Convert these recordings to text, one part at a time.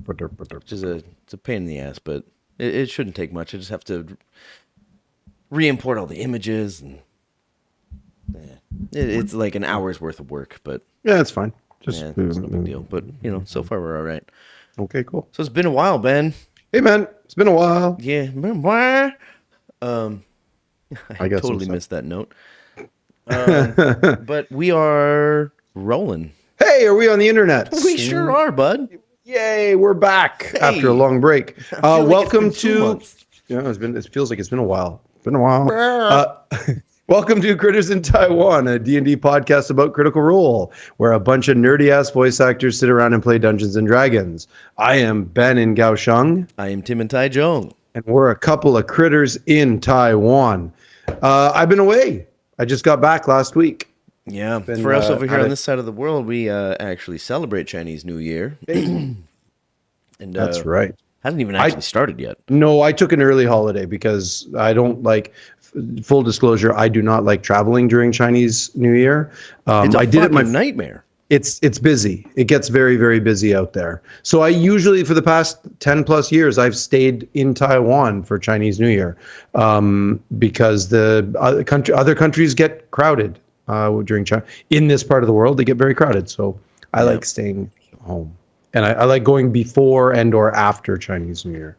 Which is it's a pain in the ass, but it shouldn't take much. I just have to re-import all the images, and it's like an hour's worth of work. But yeah, it's fine. It's no big deal. But so far we're all right. Okay, cool. So it's been a while, Ben. Hey, man, it's been a while. Yeah, I guess totally missed that note. But we are rolling. Hey, are we on the internet? We sure are, bud. Yay, we're back after a long break. Welcome to. Yeah, it feels like it's been a while. Been a while. Welcome to Critters in Taiwan, a D&D podcast about Critical Role, where a bunch of nerdy-ass voice actors sit around and play Dungeons & Dragons. I am Ben in Kaohsiung. I am Tim in Taichung. And we're a couple of critters in Taiwan. I've been away. I just got back last week. Yeah, for us over here on this side of the world, we actually celebrate Chinese New Year. And that's right. Hasn't even actually started yet. No, I took an early holiday because I don't like... Full disclosure, I do not like traveling during Chinese New Year. It's a nightmare. It's busy. It gets very, very busy out there. So I usually, for the past 10 plus years, I've stayed in Taiwan for Chinese New Year because the other countries get crowded during China. In this part of the world, they get very crowded. So I like staying home. And I like going before and or after Chinese New Year.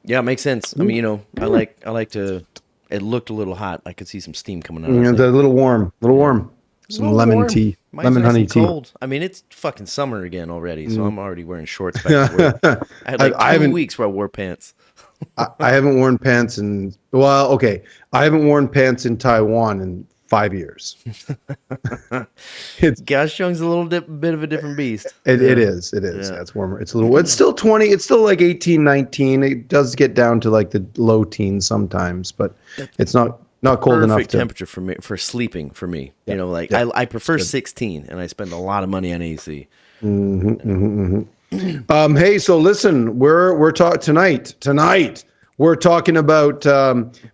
Yeah, it makes sense. I mean, I like to. It looked a little hot. I could see some steam coming out. Yeah, a little warm. Some lemon tea, lemon honey tea. Cold. I mean, it's fucking summer again already, so I'm already wearing shorts back to work. I had like 2 weeks where I wore pants. I haven't worn pants in I haven't worn pants in Taiwan in 5 years. Kaohsiung's a little bit of a different beast. It is. Yeah, it's warmer. It's still 20. It's still like 18, 19. It does get down to like the low teens sometimes, but it's not cold enough. Perfect temperature for me for sleeping for me. Yeah. I prefer 16, and I spend a lot of money on AC. Hey, so listen, we're talking tonight. We're talking about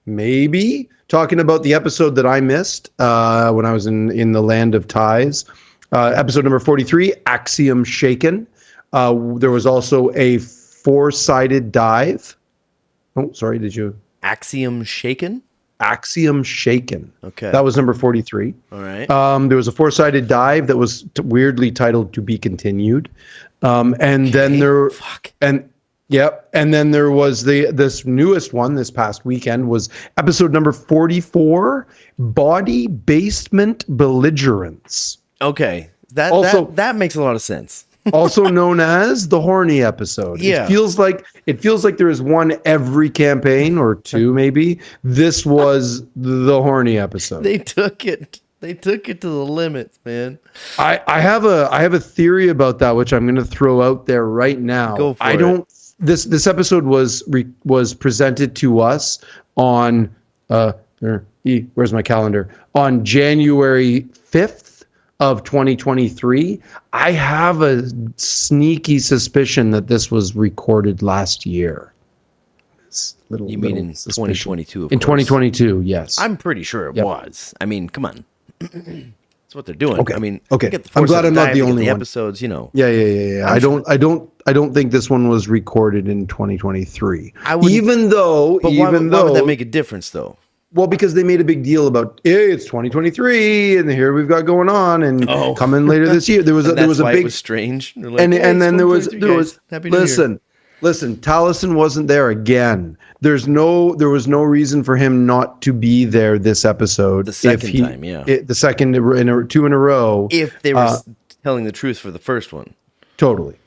maybe talking about the episode that I missed when I was in the land of ties. Episode number 43, Axiom Shaken. There was also a 4-sided dive. Oh, sorry, did you? Axiom Shaken? Axiom Shaken. Okay. That was number 43. All right. There was a 4-sided dive that was weirdly titled To Be Continued. And then there... Fuck. Yep, and then there was this newest one this past weekend was episode number 44, Bawdy Basement Belligerence. Okay, that makes a lot of sense. Also known as the horny episode. Yeah, it feels like there is one every campaign or two maybe. This was the horny episode. They took it to the limits, man. I have a theory about that which I'm going to throw out there right now. Go for it. This episode was presented to us on where's my calendar? On January 5th of 2023. I have a sneaky suspicion that this was recorded last year. You mean in 2022? In 2022, yes. I'm pretty sure it was. I mean, come on. That's what they're doing. Okay. I mean, okay. I'm glad I'm not the only one. Episodes, Yeah. I don't think this one was recorded in 2023. Why would that make a difference, though? Well, because they made a big deal about it's 2023 and here we've got going on and coming later this year. There was a big. It was strange. Like, and then there was listen. Taliesin wasn't there again. There was no reason for him not to be there this episode. The second time, yeah. The second two in a row. If they were telling the truth for the first one. Totally.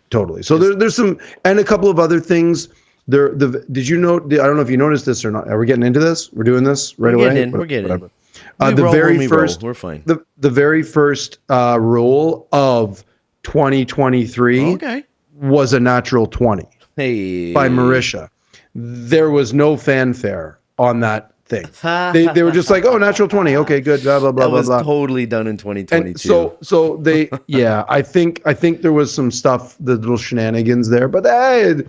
So there's some and a couple of other things. Did you know? I don't know if you noticed this or not. Are we getting into this? We're doing this right away. We're getting in. The very first. We're fine. The very first roll of 2023 was a natural 20 by Marisha. There was no fanfare on that thing. They were just like, oh, natural 20. Okay, good. Blah blah blah. That was blah. Totally done in 2022. And so they I think there was some stuff, the little shenanigans there, but I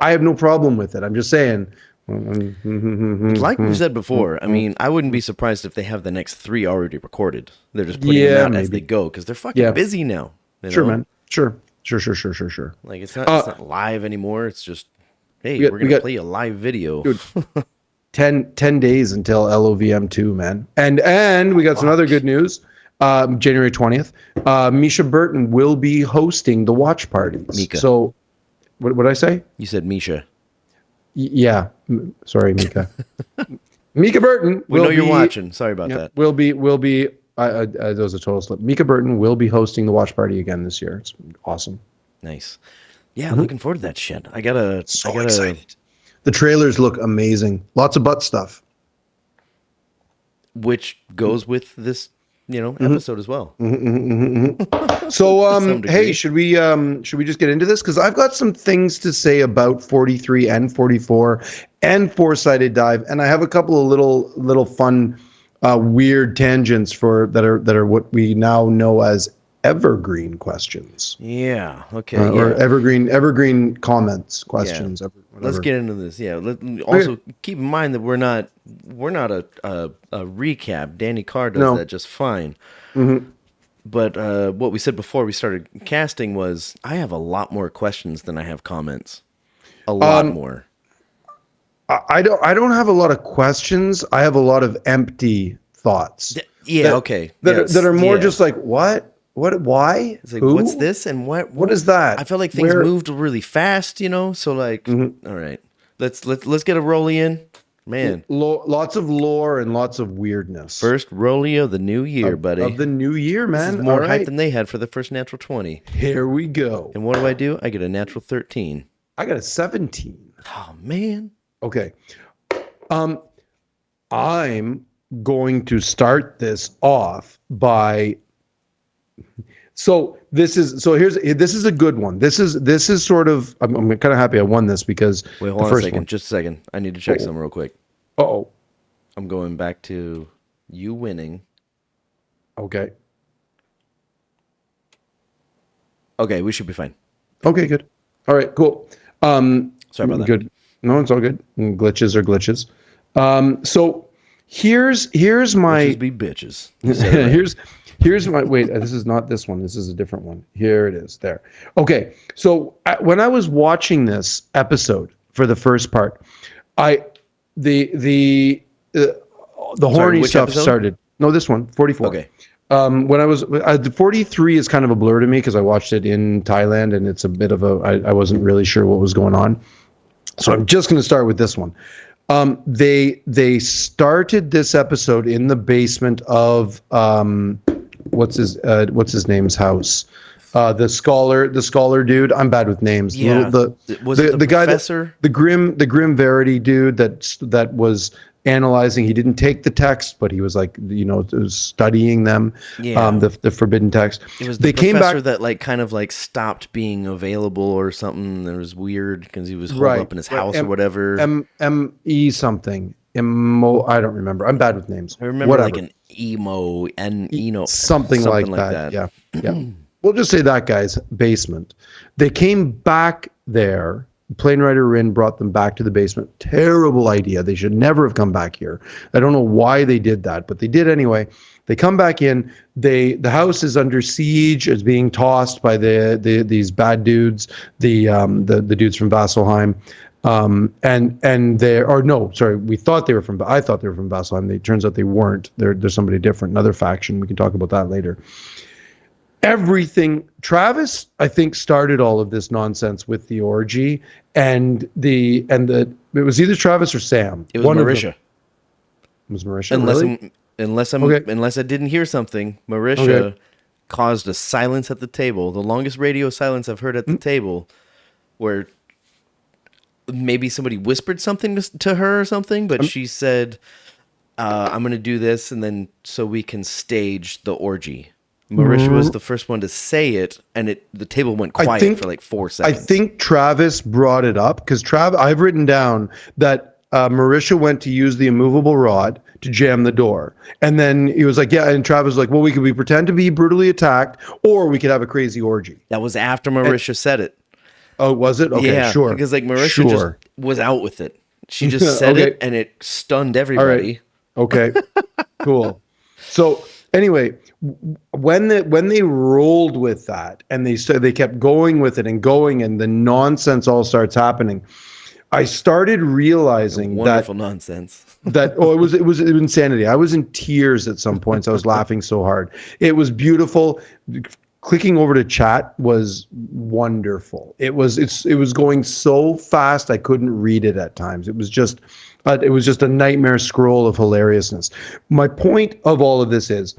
have no problem with it. I'm just saying. Like we said before, I mean, I wouldn't be surprised if they have the next 3 already recorded. They're just putting them out as they go because they're fucking busy now. Sure, man. Sure. Sure. Like it's not live anymore. It's just, hey, we're We gonna got play a live video. dude, 10 days until LOVM 2, man. And we got some other good news. January 20th, Misha Burton will be hosting the watch parties. Mika. So, what did I say? You said Misha. Yeah. Sorry, Mika. Mika Burton. We know you're watching. Sorry about that. Will be. That was a total slip. Mika Burton will be hosting the watch party again this year. It's awesome. Nice. Yeah, looking forward to that shit. I gotta Excited. The trailers look amazing. Lots of butt stuff. which goes with this, episode as well. So, some degree. hey, should we just get into this? Because I've got some things to say about 43 and 44 and Four-Sided Dive, and I have a couple of little fun, weird tangents that are what we now know as evergreen questions. Yeah. Okay. Or evergreen comments, questions. Yeah. Let's get into this. Yeah. Also, keep in mind that we're not a recap. Danny Carr does that just fine. Mm-hmm. But what we said before we started casting was I have a lot more questions than I have comments. A lot more. I don't have a lot of questions. I have a lot of empty thoughts. Okay. That are more just like, what? What? Why? It's like, who? what's this? And what is that? I felt like things moved really fast, So like, all right, let's get a rollie in, man. Lots of lore and lots of weirdness. First rollie of the new year, buddy. Of the new year, man. This is more hype than they had for the first natural 20. Here we go. And what do? I get a natural 13. I got a 17. Oh man. Okay. I'm going to start this off by. This is a good one. This is sort of. I'm kind of happy I won this because wait, hold on a second. Just a second. I need to check something real quick. Uh-oh. I'm going back to you winning. Okay. Okay, we should be fine. Okay, good. All right, cool. Sorry about that. Good. No, it's all good. Glitches are glitches. So here's my. Bitches be bitches. Here's my. Wait, this is not this one. This is a different one. Here it is. There. Okay. So when I was watching this episode for the first part, the horny stuff started. No, this one, 44. Okay. When I was the 43 is kind of a blur to me because I watched it in Thailand and it's a bit of I wasn't really sure what was going on. So I'm just going to start with this one. They started this episode in the basement of what's his name's house. The scholar dude. I'm bad with names. Yeah. The guy professor? the grim Verity dude that was analyzing. He didn't take the text, but he was like, studying them. Yeah. The forbidden text. It was the professor that like kind of like stopped being available or something. That was weird because he was holed up in his house or whatever. M-E something. M-O, I don't remember. I'm bad with names. I remember like an emo and something like that. Yeah. We'll just say that guy's basement. They came back there. Plane Rider Rin brought them back to the basement. Terrible idea. They should never have come back here. I don't know why they did that, but they did anyway. They come back in. The house is under siege. It's being tossed by these bad dudes, the dudes from Vasselheim. We thought they were from. I thought they were from Vasselheim. It turns out they weren't. They're somebody different, another faction. We can talk about that later. Everything. Travis, I think, started all of this nonsense with the orgy, and it was either Travis or Sam. It was Marisha. It was Marisha. Unless I didn't hear something, Marisha caused a silence at the table, the longest radio silence I've heard at the table, where maybe somebody whispered something to her or something, but she said, "I'm going to do this, and then so we can stage the orgy." Marisha was the first one to say it, and the table went quiet for like 4 seconds. I think Travis brought it up because I've written down that Marisha went to use the immovable rod to jam the door, and then he was like, "Yeah," and Travis was like, "Well, we pretend to be brutally attacked, or we could have a crazy orgy." That was after Marisha said it. Oh, was it? Okay, yeah, sure. Because like Marisha just was out with it. She just said it, and it stunned everybody. All right. Okay, cool. So Anyway, when they rolled with that and they kept going with it and going, and the nonsense all starts happening, I started realizing Wonderful nonsense. it was insanity. I was in tears at some points. I was laughing so hard. It was beautiful. Clicking over to chat was wonderful. It was going so fast I couldn't read it at times. It was just a nightmare scroll of hilariousness. My point of all of this is,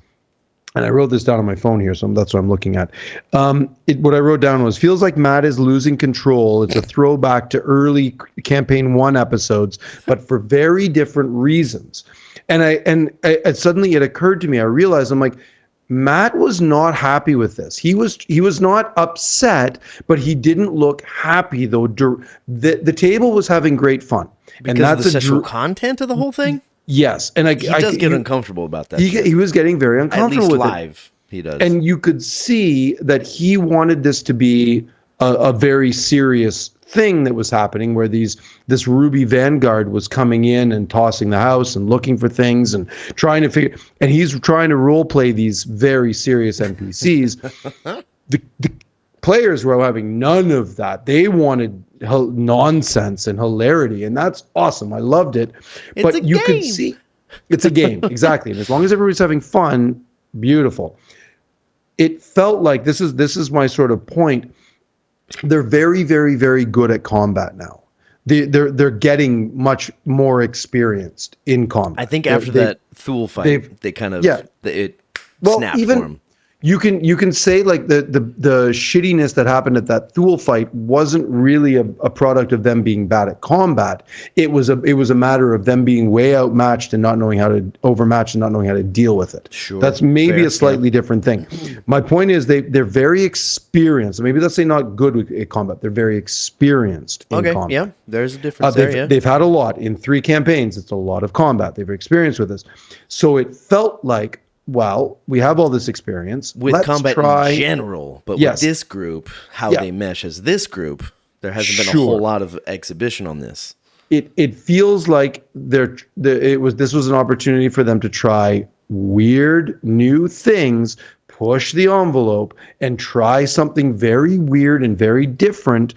and I wrote this down on my phone here, so that's what I'm looking at. What I wrote down was, feels like Matt is losing control. It's a throwback to early campaign 1 episodes, but for very different reasons. And suddenly it occurred to me. I realized, I'm like, Matt was not happy with this. He was not upset, but he didn't look happy though. The table was having great fun, because and that's of the sexual content of the whole thing. Yes, and he does get uncomfortable about that. He was getting very uncomfortable with live. He does, and you could see that he wanted this to be a very serious thing that was happening, where this Ruby Vanguard was coming in and tossing the house and looking for things and trying to figure, and he's trying to role play these very serious NPCs. the players were having none of that. They wanted nonsense and hilarity, and that's awesome. I loved it. But you could see it's a game. Exactly. And as long as everybody's having fun, beautiful. It felt like this is my sort of point. They're very, very, very good at combat now. They're getting much more experienced in combat. I think after that Thule fight, they kind of it snapped for them. You can say like the shittiness that happened at that Thule fight wasn't really a product of them being bad at combat. It was a matter of them being way outmatched and not knowing how to overmatch and not knowing how to deal with it. Sure, that's maybe a slightly different thing. My point is they're very experienced. Maybe let's say not good at combat. They're very experienced in combat. Yeah, there's a difference there. They've had a lot in 3 campaigns. It's a lot of combat. They've experienced with this, so it felt like, well, we have all this experience with combat in general, but with this group, how they mesh as this group, there hasn't been a whole lot of exhibition on this. It feels like this was an opportunity for them to try weird new things, push the envelope, and try something very weird and very different.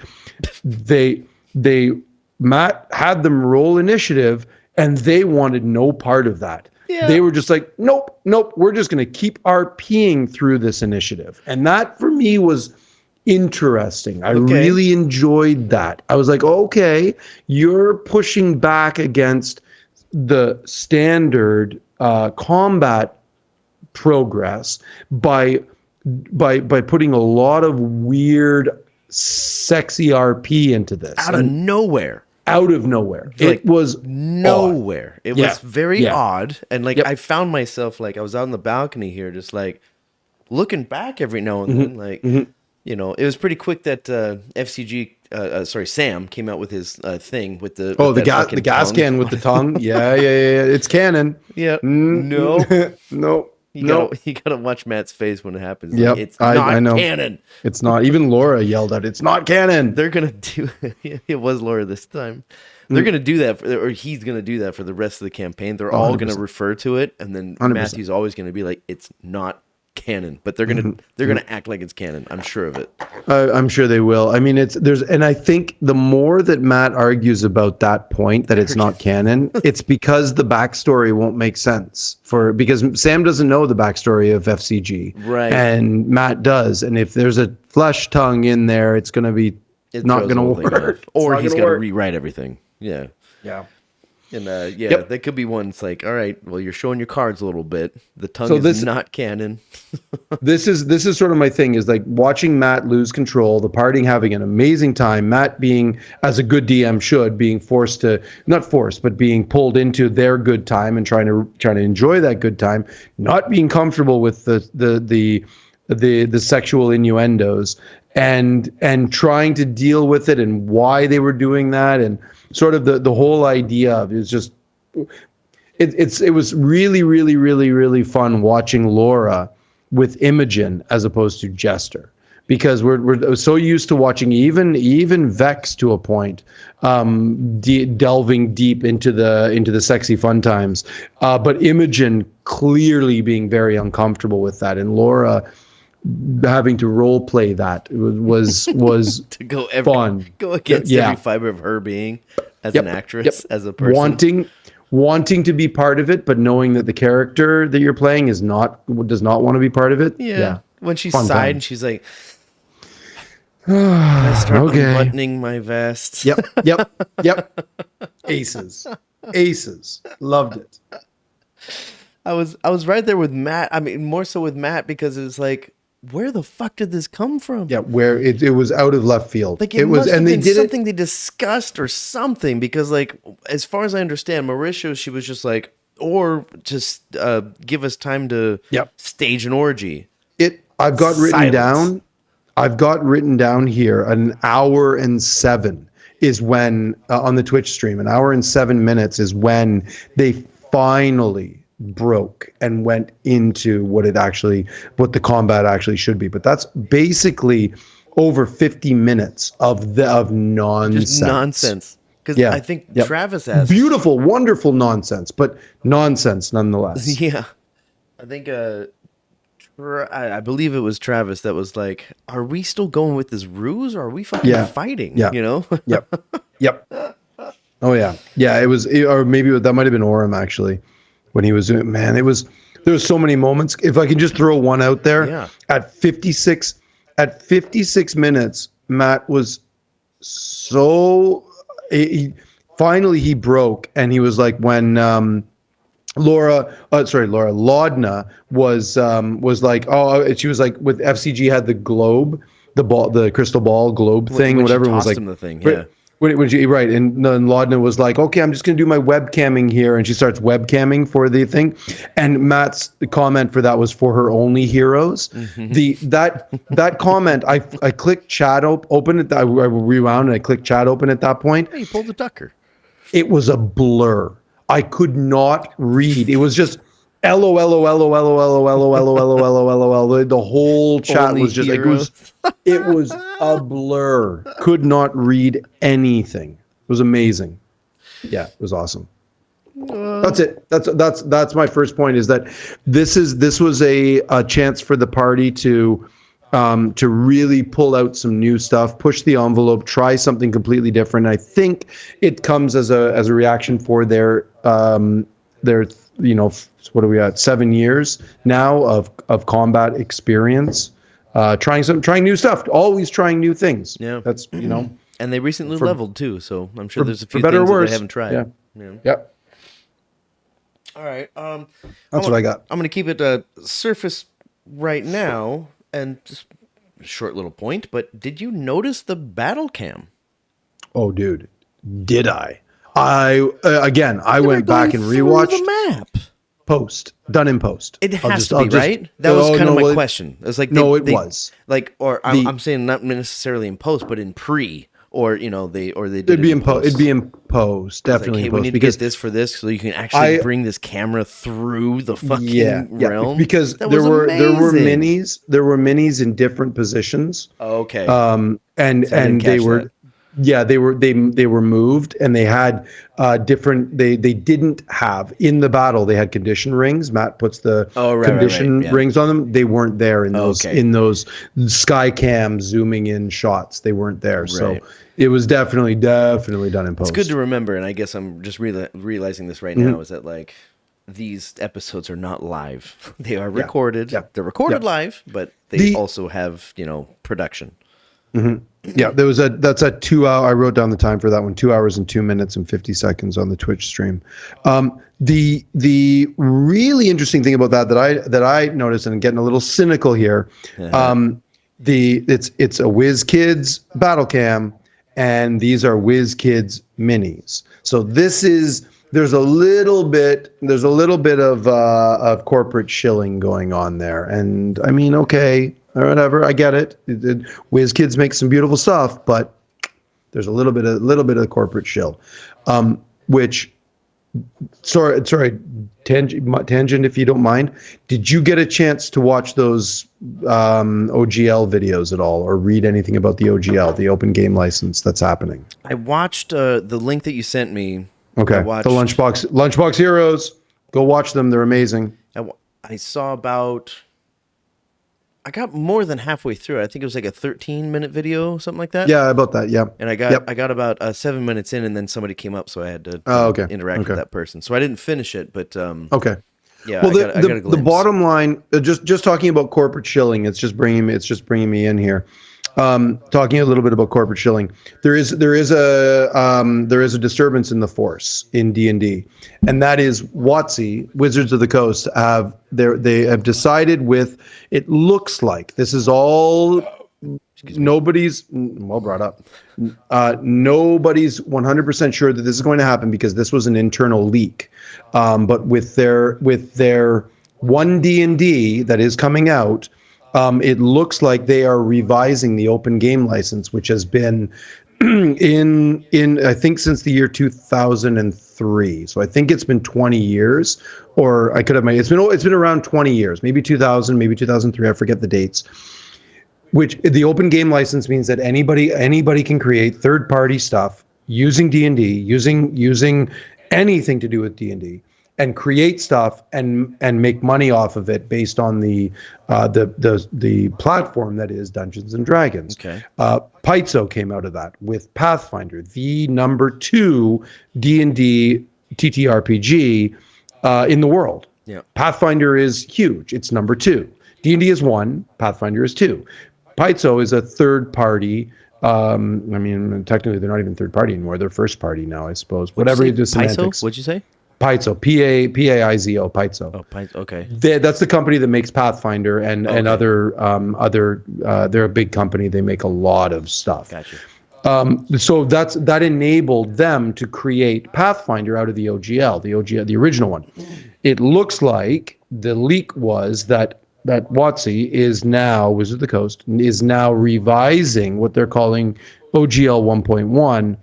Matt had them roll initiative, and they wanted no part of that. Yeah. They were just like, nope, we're just going to keep RPing through this initiative. And that for me was interesting. I really enjoyed that. I was like, okay, you're pushing back against the standard combat progress by putting a lot of weird, sexy RP into this. Out of nowhere. It was nowhere. Odd. It was very odd. And like, I found myself, like, I was out on the balcony here, just like looking back every now and then. Like, you know, it was pretty quick that Sam came out with his thing with the the gas can with the tongue. Yeah. It's canon. Yeah. No. No. You gotta watch Matt's face when it happens. Yep, like, it's not I know. canon. It's not. Even Laura yelled out, "It's not canon." They're gonna do. It was Laura this time. They're gonna do that, or he's gonna do that for the rest of the campaign. They're all 100%. Gonna refer to it, and then 100%. Matthew's always gonna be like, "It's not canon," but they're gonna act like it's canon. I'm sure of it. I'm sure they will. I mean, and I think the more that Matt argues about that point that it's not canon, it's because the backstory won't make sense because Sam doesn't know the backstory of FCG, right? And Matt does, and if there's a flesh tongue in there, it's going to be not going to work, or he's got to rewrite everything. Yeah. And Yep. that could be one. It's like, all right, well, you're showing your cards a little bit. The tongue is not canon. This is sort of my thing, is like watching Matt lose control, the party having an amazing time, Matt being, as a good DM should, being being pulled into their good time and trying to enjoy that good time, not being comfortable with the sexual innuendos and trying to deal with it and why they were doing that, and sort of the whole idea of it just it was really, really, really, really fun watching Laura with Imogen as opposed to Jester, because we're so used to watching even Vex to a point, delving deep into the sexy fun times, but Imogen clearly being very uncomfortable with that, and Laura having to role play that was to go fun. go against every fiber of her being as an actress, as a person. Wanting to be part of it, but knowing that the character that you're playing does not want to be part of it. Yeah. When she sighed and she's like, can I start unbuttoning my vest? Yep. Aces. Loved it. I was right there with Matt. I mean, more so with Matt, because it's like, where the fuck did this come from? Yeah, where it was out of left field. Like, it must have been something they discussed or something, because, like, as far as I understand, Mauricio, she was just like, or just give us time to stage an orgy. I've got written down here an hour and 7 is when on the Twitch stream, an hour and 7 minutes is when they finally broke and went into what the combat actually should be. But that's basically over 50 minutes of nonsense. Just nonsense. Because I think Travis asked. Beautiful, wonderful nonsense, but nonsense nonetheless. Yeah. I think I believe it was Travis that was like, are we still going with this ruse, or are we fucking fighting? Yeah. You know? Yep. Oh yeah. Yeah, it was, or maybe that might have been Orem actually. When he was doing, man, there was so many moments. If I can just throw one out there, at 56 minutes, Matt was so finally he broke, and he was like, when Laudna was like, oh, she was like, with FCG had the globe, the ball, the crystal ball globe thing, whatever. It was like the thing, When she, right, and then Laudna was like, okay, I'm just going to do my webcamming here, and she starts webcamming for the thing, and Matt's comment for that was for her only heroes. Mm-hmm. That comment, I clicked chat open it, I rewound and I clicked chat open at that point. Hey, you pulled the ducker. It was a blur. I could not read. It was just LOL. The whole chat was just like, it was a blur. Could not read anything. It was amazing. Yeah, it was awesome. That's it. That's my first point, is that this was a chance for the party to really pull out some new stuff, push the envelope, try something completely different. I think it comes as a reaction for their what are we at, 7 years now of combat experience, trying new stuff, always trying new things. Yeah, that's and they recently leveled too, so I'm sure there's a few better things or worse that they haven't tried. Yep. All right, that's what I got. I'm gonna keep it surface right now, and just a short little point. But did you notice the battle cam? Oh, dude, did I? I went back and rewatched the map. Done in post. It has to be, right? That was kind of my question. It was like, was like, or I'm saying not necessarily in post, but in pre, or they did it'd be in post. It'd be in post, definitely. Like, hey, in post, we need to get this for this, so you can actually bring this camera through the fucking realm. Because there were minis. There were minis in different positions. Oh, okay. And they were. Yeah, they were moved, and they had different. They didn't have in the battle. They had condition rings. Matt puts the condition rings on them. They weren't there in those sky cam zooming in shots. They weren't there. Right. So it was definitely done in post. It's good to remember, and I guess I'm just realizing this right now, is that like these episodes are not live. They are recorded. Yeah. They're recorded live, but they also have production. Mm-hmm. Yeah, that's a 2 hour. I wrote down the time for that one: 2 hours and 2 minutes and 50 seconds on the Twitch stream. The really interesting thing about that I noticed, and getting a little cynical here, it's a WizKids battle cam, and these are WizKids minis. So there's a little bit of corporate shilling going on there, and I mean, okay. Or whatever, I get it. WizKids make some beautiful stuff, but there's a little bit of corporate shill, which sorry, tangent, if you don't mind. Did you get a chance to watch those OGL videos at all, or read anything about the OGL, the open game license that's happening? I watched the link that you sent me. Okay, I watched, the Lunchbox Heroes. Go watch them; they're amazing. I saw about. I got more than halfway through. I think it was like a 13-minute video, something like that. Yeah, about that. Yeah, and I got about 7 minutes in, and then somebody came up, so I had to interact with that person. So I didn't finish it, but okay. Yeah. Well, I got a glimpse. The bottom line, just talking about corporate shilling, it's just bringing me in here. Talking a little bit about corporate shilling, there is a disturbance in the force in D&D, and that is WotC, Wizards of the Coast, they have decided with, it looks like this is all nobody's well brought up. Nobody's 100% sure that this is going to happen because this was an internal leak. But with their 1D&D that is coming out, it looks like they are revising the open game license, which has been in I think since the year 2003. So I think it's been 20 years, or I could have it's been around 20 years, maybe 2000, maybe 2003. I forget the dates. Which the open game license means that anybody can create third-party stuff using D&D, using anything to do with D&D, and create stuff and make money off of it based on the platform that is Dungeons and Dragons. Okay. Paizo came out of that with Pathfinder, the number 2 D&D TTRPG in the world. Yeah. Pathfinder is huge. It's number 2. D&D is 1. Pathfinder is 2. Paizo is a third party. I mean, technically, they're not even third party anymore. They're first party now, I suppose. Whatever you do, semantics. What'd you say? Paizo, Paizo, Paizo. Oh, Paizo. Okay. That's the company that makes Pathfinder and other. They're a big company. They make a lot of stuff. Gotcha. So that enabled them to create Pathfinder out of the OGL, the original one. It looks like the leak was that WotC is now, Wizards of the Coast, is now revising what they're calling OGL 1.1,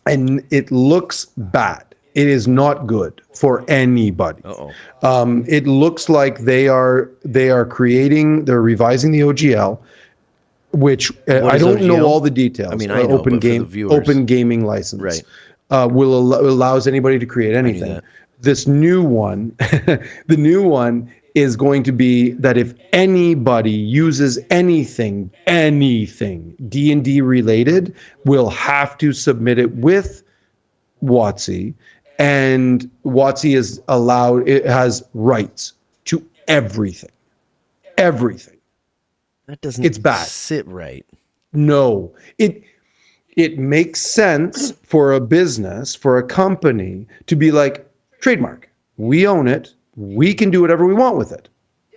and it looks bad. It is not good for anybody. It looks like they're revising the OGL, which I don't know all the details. I mean, I know, open gaming license, right? Allows anybody to create anything. This new one, the new one is going to be that if anybody uses anything D&D related, will have to submit it with WotC, and WotC it has rights to everything. That doesn't it's bad. Sit right. No, it makes sense for a business, for a company to be like, trademark, we own it. We can do whatever we want with it.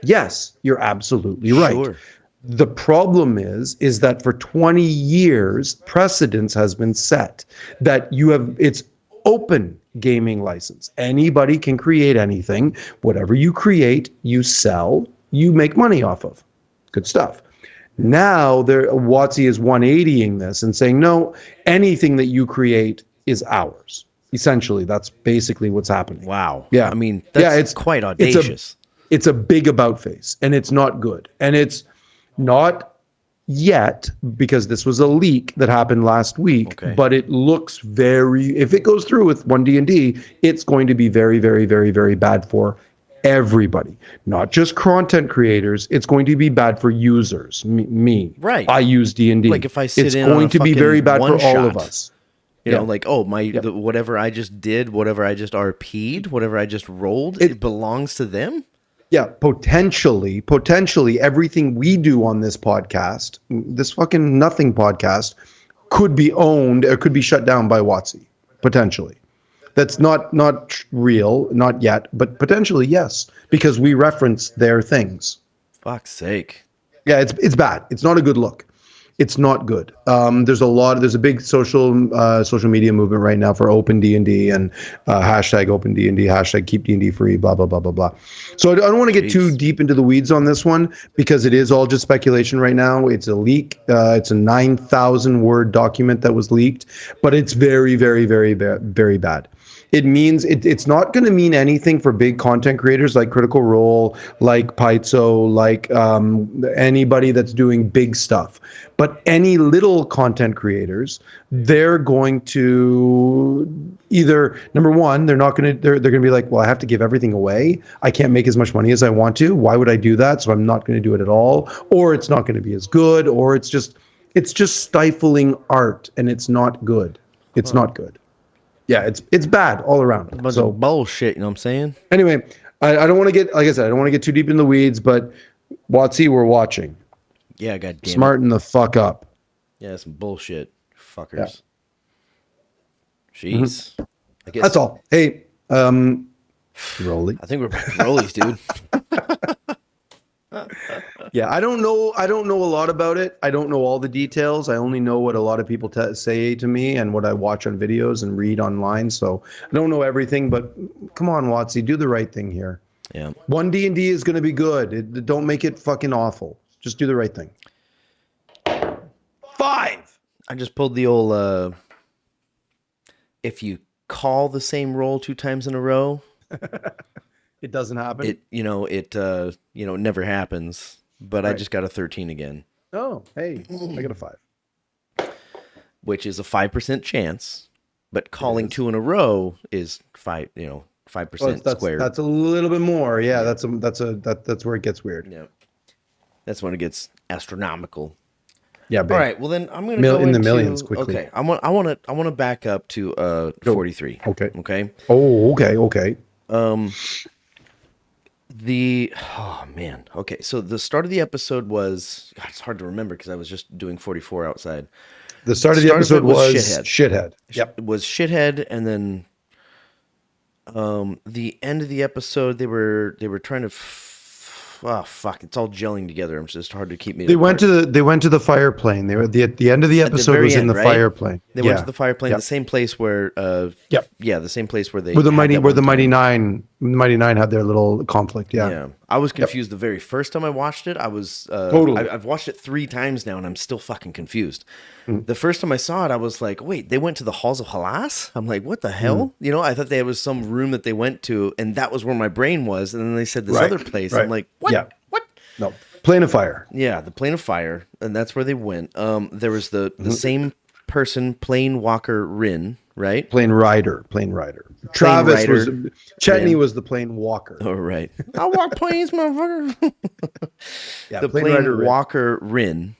Yes, you're absolutely right. Sure. The problem is that for 20 years, precedence has been set that it's open gaming license. Anybody can create anything. Whatever you create, you sell, you make money off of. Good stuff. Now WotC is 180ing this and saying, no, anything that you create is ours. Essentially, that's basically what's happening. Wow. Yeah. I mean, it's quite audacious. It's a big about face, and it's not good. And it's not yet, because this was a leak that happened last week, but it looks if it goes through with 1D&D, it's going to be very, very, very, very bad for everybody, not just content creators. It's going to be bad for users. Me. Right. I use D&D. Like if I sit it's in going on a to be very bad for all of shot. us. You know, like, whatever I just did, whatever I just RP'd, whatever I just rolled, it belongs to them? Yeah, potentially everything we do on this podcast, this fucking nothing podcast, could be owned or could be shut down by WotC, potentially. That's not real, not yet, but potentially yes, because we reference their things. Fuck's sake. Yeah, it's bad. It's not a good look. It's not good. There's a big social media movement right now for open D&D and hashtag open D&D, hashtag keep D&D free, blah, blah, blah, blah, blah. So I don't want to get too deep into the weeds on this one because it is all just speculation right now. It's a leak. It's a 9,000 word document that was leaked, but it's very, very, very, very bad. It means it's not going to mean anything for big content creators like Critical Role, like Paizo, like anybody that's doing big stuff. But any little content creators, they're going to either, number one, they're going to be like, well, I have to give everything away. I can't make as much money as I want to. Why would I do that? So I'm not going to do it at all. Or it's not going to be as good, or it's just stifling art, and it's not good. It's not good. Yeah, it's bad all around. A bunch of bullshit, you know what I'm saying? Anyway, I don't want to get, like I said, I don't want to get too deep in the weeds, but Watsy, we're watching. Yeah, goddamn. Smarten the fuck up. Yeah, some bullshit, fuckers. Yeah. Jeez. I guess that's all. Hey, Rolly. I think we're back to Rollies, dude. Yeah, I don't know a lot about it. I don't know all the details. I only know what a lot of people say to me and what I watch on videos and read online. So I don't know everything, but come on, Watsy, do the right thing here. Yeah. One D&D is going to be good. Don't make it fucking awful. Just do the right thing. 5. I just pulled the old, if you call the same roll 2 times in a row, it doesn't happen. It never happens. But right. I just got a 13 again. Oh, hey, I got a 5. Which is a 5% chance, but calling 2 in a row is 5%, 5% squared. That's a little bit more. Yeah, that's where it gets weird. Yeah. That's when it gets astronomical. Yeah, babe. All right, well then I'm going to go in the millions quickly. Okay. I want to back up to 43. Okay. Okay. Oh, okay. Oh man. Okay. So the start of the episode was, God, it's hard to remember because I was just doing 44 outside. The start of the episode was shithead. Yep. It was shithead, and then the end of the episode they were trying to it's all gelling together. It's just hard to keep me. They went to the fire plane. They were at the end of the episode was in the fire plane. They went to the fire plane, the same place where the same place where they the Mighty Nine had their little conflict. Yeah. I was confused the very first time I watched it. I was totally. I've watched it 3 times now, and I'm still fucking confused. The first time I saw it, I was like, wait, they went to the halls of Halas? I'm like, what the hell? I thought there was some room that they went to, and that was where my brain was. And then they said this other place. I'm like, what? Yeah. What? No. Plane of fire. Yeah, the plane of fire. And that's where they went. There was the same person, Plane Walker Rin, right? Plane rider. Travis was Chetney was the plane walker. Oh, right. I walk planes, motherfucker. Yeah, the plane walker Rin.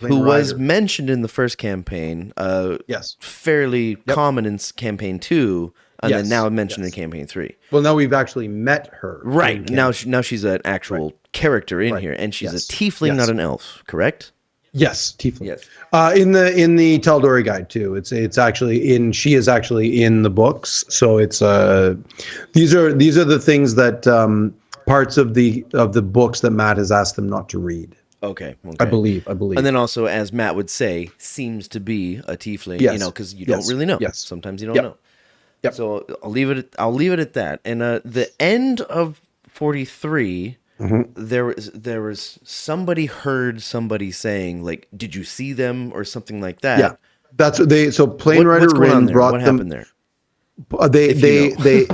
Who was mentioned in the first campaign, yes, fairly common in campaign 2, and then now mentioned in campaign 3. Well, now we've actually met her. Right. Now she's an actual character in here, and she's a tiefling, not an elf, correct? Yes, tiefling. Yes. In the Tal'Dorei guide too. It's actually she is actually in the books. So it's these are the things that parts of the books that Matt has asked them not to read. Okay. I believe. And then also, as Matt would say, seems to be a tiefling, because you don't really know. Yes. Sometimes you don't know. Yep. So I'll leave it at that. And the end of 43, there was somebody heard somebody saying, like, did you see them or something like that? Yeah. That's what they. So Plane Rider Rin brought what them. What happened there? They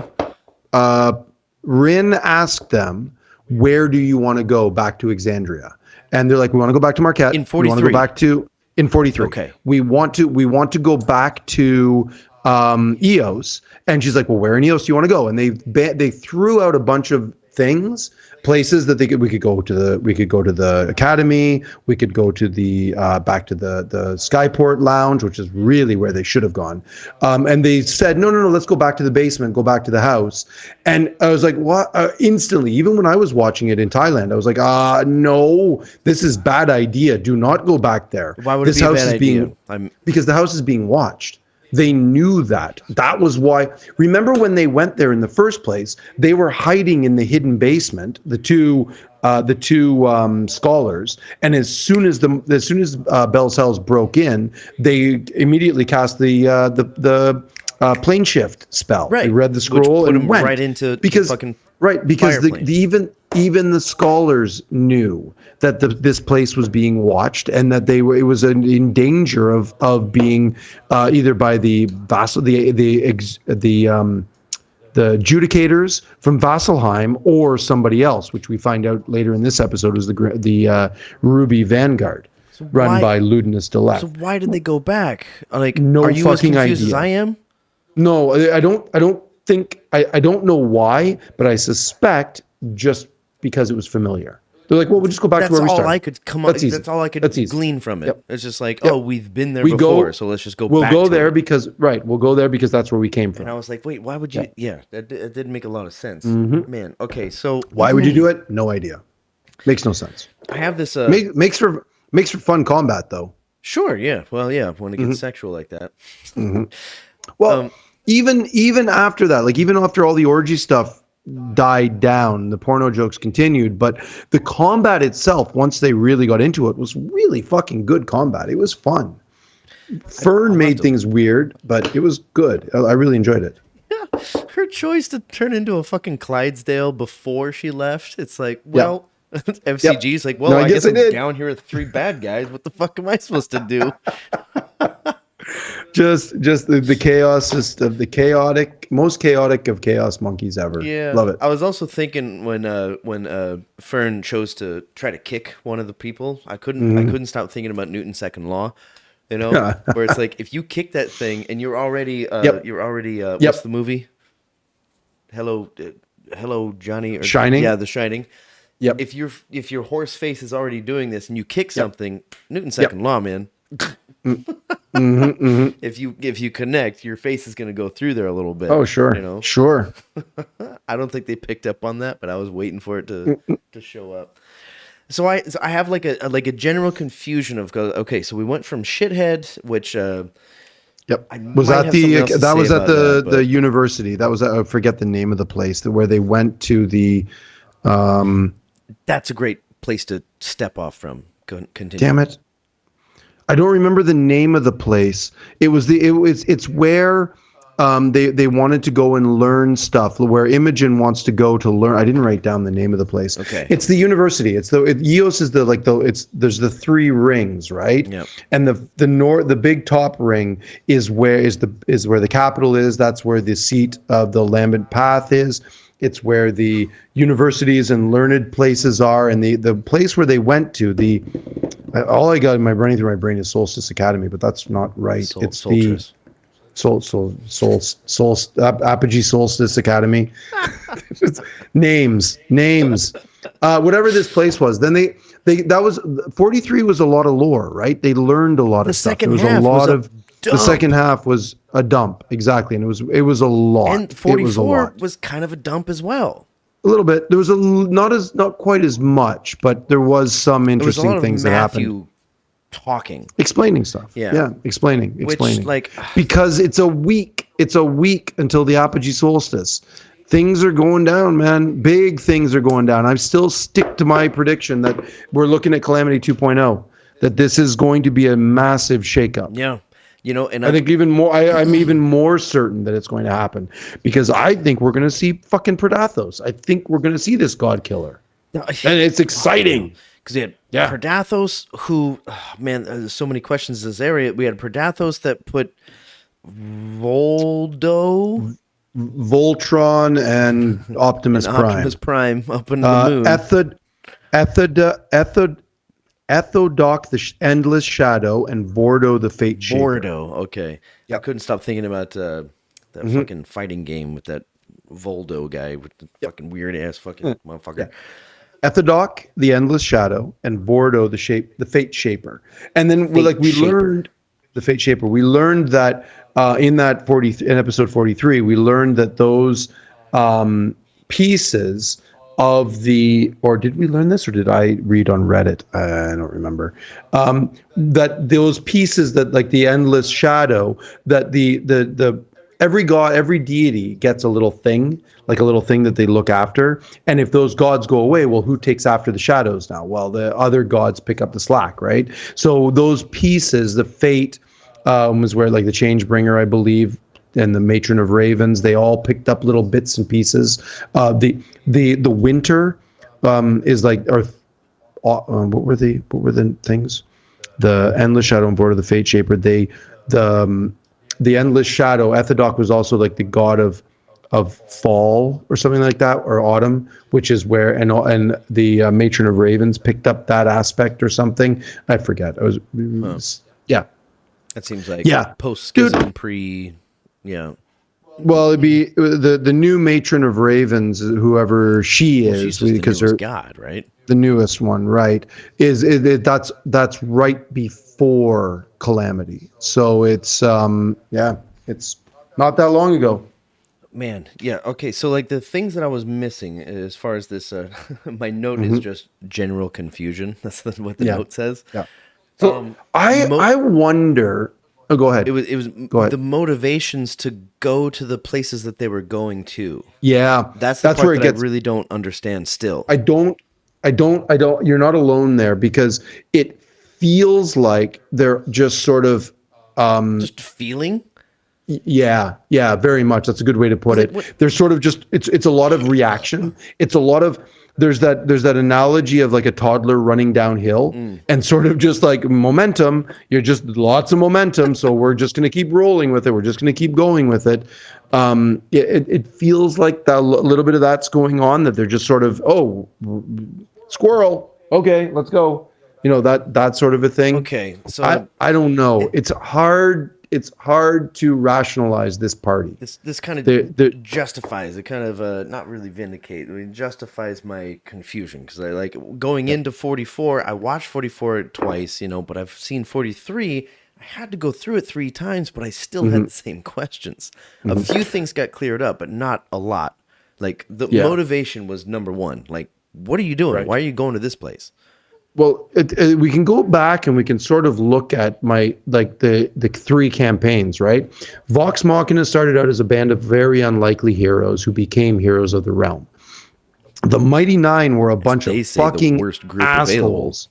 Rin asked them, where do you want to go back to Exandria? And they're like, we want to go back to Marquette. In 43. We want to go back to in 43. Okay. We want to go back to Eos. And she's like, well, where in Eos do you want to go? And they threw out a bunch of things, places that we could go to the academy, we could go to the back to the Skyport lounge, which is really where they should have gone. And they said, no, let's go back to the basement, go back to the house. And I was like, what? Instantly, even when I was watching it in Thailand, I was like, no, this is bad idea. Do not go back there. Why would it be a bad idea? Because the house is being watched. They knew that. That was why. Remember when they went there in the first place? They were hiding in the hidden basement. The two scholars, and as soon as Bell Cells broke in, they immediately cast the plane shift spell. Right. They read the scroll and went right into because the fucking right because fire plane. even even the scholars knew that this place was being watched, and that it was in danger of being either by the vassal, the adjudicators from Vasselheim, or somebody else, which we find out later in this episode was the Ruby Vanguard, run by Ludinus Delec. So why did they go back? Like, no are you as fucking confused as idea. I am? No, I don't think. I don't know why, but I suspect just because it was familiar. They're like, well, we'll just go back to where we started. That's all I could come up. That's all I could glean from it. Yep. It's just like, Yep. oh, we've been there before, so let's just go. We'll back go to there it. because we'll go there because that's where we came from. And I was like, wait, why would you? Yeah, that didn't make a lot of sense, Mm-hmm. man. Okay, so why would you do it? No idea. Makes no sense. I have this. Makes for fun combat though. Sure, yeah. Well, yeah, when it gets sexual like that. Well, even after that, like even after all the orgy stuff died down, the porno jokes continued, but the combat itself, once they really got into it, was really fucking good combat. It was fun. Fern made things weird, but it was good. I really enjoyed it. Yeah, her choice to turn into a fucking Clydesdale before she left. It's like, well, FCG's like, well, No, I guess I'm did. down here with 3 bad guys. What the fuck am I supposed to do? just the chaos, just of the most chaotic of chaos monkeys ever. Yeah, love it. I was also thinking when Fern chose to try to kick one of the people, I couldn't stop thinking about Newton's second law. You know, where it's like if you kick that thing and you're already what's the movie? Hello, Johnny. Or, Shining. Yeah, The Shining. Yep. If your horse face is already doing this and you kick something, Newton's second law, man. If you connect, your face is going to go through there a little bit. Oh, sure. You know? Sure. I don't think they picked up on that, but I was waiting for it to show up. So I have like a general confusion of okay, so we went from shithead, which Yep. Was that the university? That was I forget the name of the place where they went to the. That's a great place to step off from. Continue. Damn it. I don't remember the name of the place. It's where they wanted to go and learn stuff, where Imogen wants to go to learn. I didn't write down the name of the place. Okay. It's the university. Eos is there's the 3 rings, right? Yep. And the big top ring is where the capital is. That's where the seat of the Lambent Path is. It's where the universities and learned places are, and the place where they went to, all I got running through my brain is Solstice Academy, but that's not right. It's the Apogee Solstice Academy. names. Whatever this place was. Then that was 43 was a lot of lore, right? They learned a lot of stuff. There was a lot of. The second half was a dump, exactly, and it was a lot. And 44 was kind of a dump as well. A little bit. There was not quite as much, but there was some interesting things that happened. Talking, explaining stuff. Yeah, explaining. Which, because it's a week until the Apogee Solstice. Things are going down, man. Big things are going down. I still stick to my prediction that we're looking at Calamity 2.0. That this is going to be a massive shakeup. Yeah. You know, and I think even more. I'm even more certain that it's going to happen because I think we're going to see fucking Predathos. I think we're going to see this God Killer, and it's exciting because we had Predathos, who, man, there's so many questions in this area. We had Predathos that put Voltron, and Optimus Prime up in the moon. Ethodoc, the Endless Shadow, and Vordo, the Fate Shaper. Vordo, okay. Yep. I couldn't stop thinking about that fucking fighting game with that Voldo guy with the fucking weird ass fucking motherfucker. Ethodoc, the Endless Shadow, and Vordo, the Fate Shaper. And then we learned the Fate Shaper. We learned that in episode 43, we learned that those pieces of or did we learn this, or did I read on Reddit? I don't remember. That those pieces that, like the Endless Shadow, that the every god, every deity gets a little thing, like a little thing that they look after. And if those gods go away, well, who takes after the shadows now? Well, the other gods pick up the slack, right? So those pieces, the Fate was where, like, the Changebringer, I believe, and the Matron of Ravens, they all picked up little bits and pieces. The Winter is like, or what were the things? The Endless Shadow and Board of the Fate Shaper. The Endless Shadow. Ethodoc was also like the god of fall or something like that, or autumn, which is where and the Matron of Ravens picked up that aspect or something. I forget. Yeah. That seems like Yeah. post schism, yeah. Well, it'd be the new Matron of Ravens, whoever she is, She's just because the newest god, right? the newest one, right? That's right before Calamity. So it's it's not that long ago. Man, yeah, okay. So like the things that I was missing as far as this, my note is just general confusion. That's what the note says. Yeah. So I wonder. Oh, go ahead. It was Go ahead. the motivations to go to the places that they were going to. Yeah, That's the part where it that gets. I really don't understand still. I don't. You're not alone there, because it feels like they're just sort of. Just feeling. Yeah, very much. That's a good way to put it. They're sort of just. It's a lot of reaction. It's a lot of. There's that analogy of like a toddler running downhill and sort of just like momentum. You're just lots of momentum, so we're just going to keep rolling with it. We're just going to keep going with it. It feels like a little bit of that's going on, that they're just sort of, oh, squirrel. Okay, let's go. That sort of a thing. Okay, so I don't know. It's hard. It's hard to rationalize this party. This kind of justifies it, kind of not really vindicate. I mean, justifies my confusion, because I like going into 44. I watched 44 twice, but I've seen 43. I had to go through it 3 times, but I still had the same questions. A few things got cleared up, but not a lot. Like the motivation was number one. Like, what are you doing? Right. Why are you going to this place? Well, we can go back and we can sort of look at the 3 campaigns, right? Vox Machina started out as a band of very unlikely heroes who became heroes of the realm. The Mighty Nine were a bunch of fucking worst group assholes.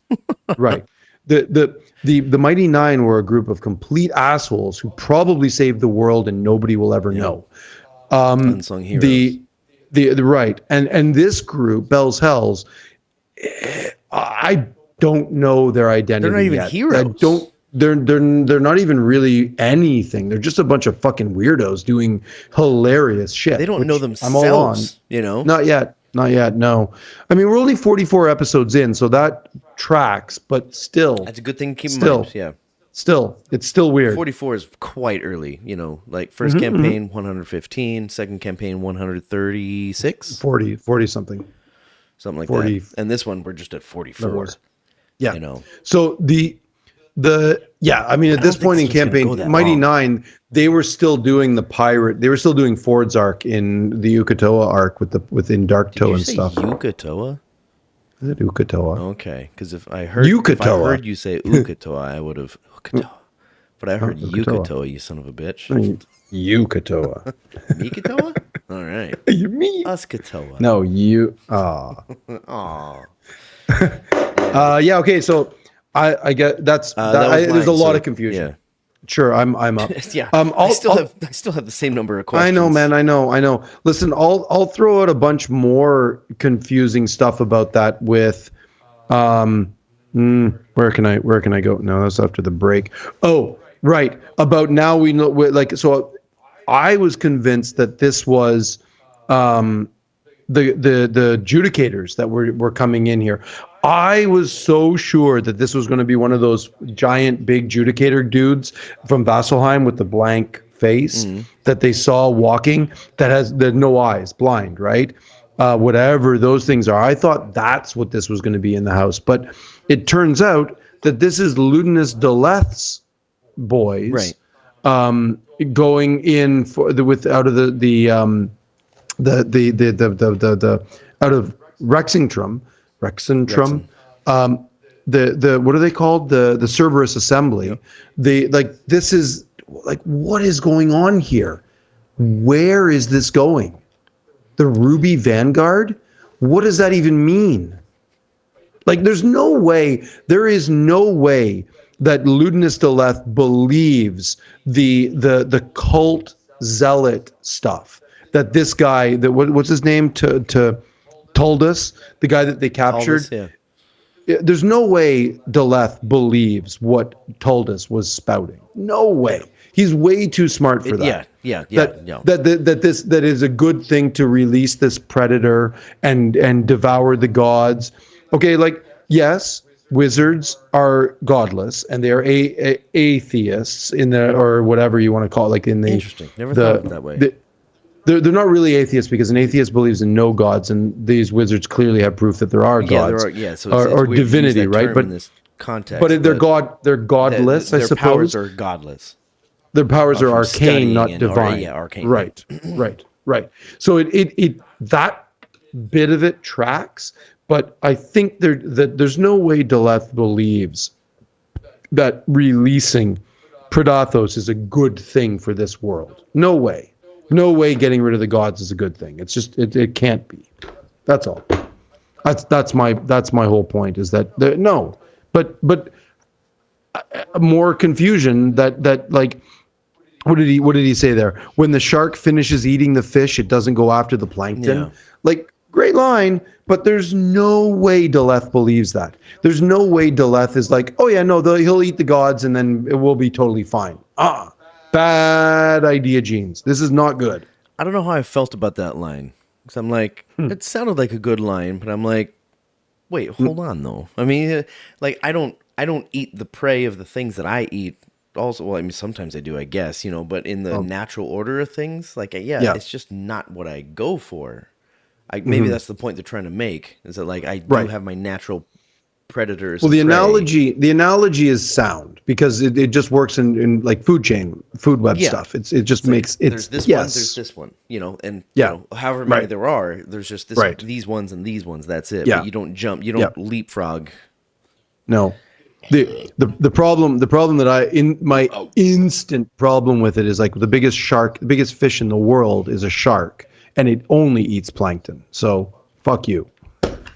Right. The Mighty Nine were a group of complete assholes who probably saved the world and nobody will ever know. Unsung heroes. Right. And this group, Bell's Hells, I don't know their identity. They're not even heroes. They're not even really anything. They're just a bunch of fucking weirdos doing hilarious shit. They don't know themselves. I'm all on. Not yet. No. I mean, we're only 44 episodes in, so that tracks. But still, that's a good thing to keep in mind. Yeah. Still, it's still weird. 44 is quite early. Like first campaign 115, second campaign 136, 40 something. Something like 40, that. And this one, we're just at 44. Yeah. So I mean, at this point in campaign, Mighty Nine, they were still doing they were still doing Ford's arc in the Ukatoa arc within Dark Toe and stuff. Ukatoa? Is it Ukatoa? Okay, because if I heard you say Ukatoa, I would have Ukatoa. But I heard Ukatoa, you son of a bitch. Ukatoa. Mikatoa? All right. You mean Uskatoa. No, you. Aw. Yeah. Okay. So I get there's a lot of confusion. Yeah. Sure. I'm up. Yeah. I still have the same number of questions. I know, man. I know. Listen, I'll throw out a bunch more confusing stuff about that with, where can I go? No, that's after the break. Oh, right. About now we know, so I was convinced that this was the adjudicators that were coming in here. I was so sure that this was going to be one of those giant big judicator dudes from Vasselheim with the blank face that they saw walking, that has no eyes, blind, right? Whatever those things are. I thought that's what this was going to be in the house, but it turns out that this is Ludinus Deleth's boys. Right. Going in out of the out of Rexingtrum, the what are they called? The Cerberus Assembly. Yep. This is what is going on here? Where is this going? The Ruby Vanguard? What does that even mean? There is no way that Ludinus Deleth believes the cult zealot stuff. That this guy, what's his name? Tolkien Tuldus, the guy that they captured. Aldous, yeah. There's no way Deleth believes what Tuldus was spouting. No way. He's way too smart for that. Yeah. That is a good thing to release this predator and devour the gods. Okay, like, yes, wizards are godless and they are atheists in the, or whatever you want to call it, like in the Interesting. Never thought of it that way. They're not really atheists because an atheist believes in no gods, and these wizards clearly have proof that there are gods. So it's or weird to use divinity, that right? term But in this context, but they're godless. I their suppose powers are godless. their powers are from arcane, not studying divine. arcane. Right. So it that bit of it tracks, but I think there's no way Deleth believes that releasing Predathos is a good thing for this world. No way. No way getting rid of the gods is a good thing. It's just it can't be. That's all. That's my whole point, is that no. But more confusion that like, what did he say there? When the shark finishes eating the fish, it doesn't go after the plankton. Yeah. Like, great line, but there's no way Deleth believes that. There's no way Deleth is like, oh yeah, no, he'll eat the gods and then it will be totally fine. Bad idea, Jeans. This is not good. I don't know how I felt about that line, because I'm like, it sounded like a good line, but I'm like, wait, hold on though. I mean, like, I don't eat the prey of the things that I eat. Also, well, I mean, sometimes I do, I guess, but in the natural order of things, like, yeah, it's just not what I go for. Maybe that's the point they're trying to make, is that, like, I do have my natural predators. Well, the analogy is sound, because it just works in like food web stuff. It just makes it. There's this one, there's this one, and however many there are, there's just this, these ones and these ones. That's it. But you don't jump, you don't leapfrog. No. The problem that my instant problem with it is, like, the biggest fish in the world is a shark, and it only eats plankton. So fuck you.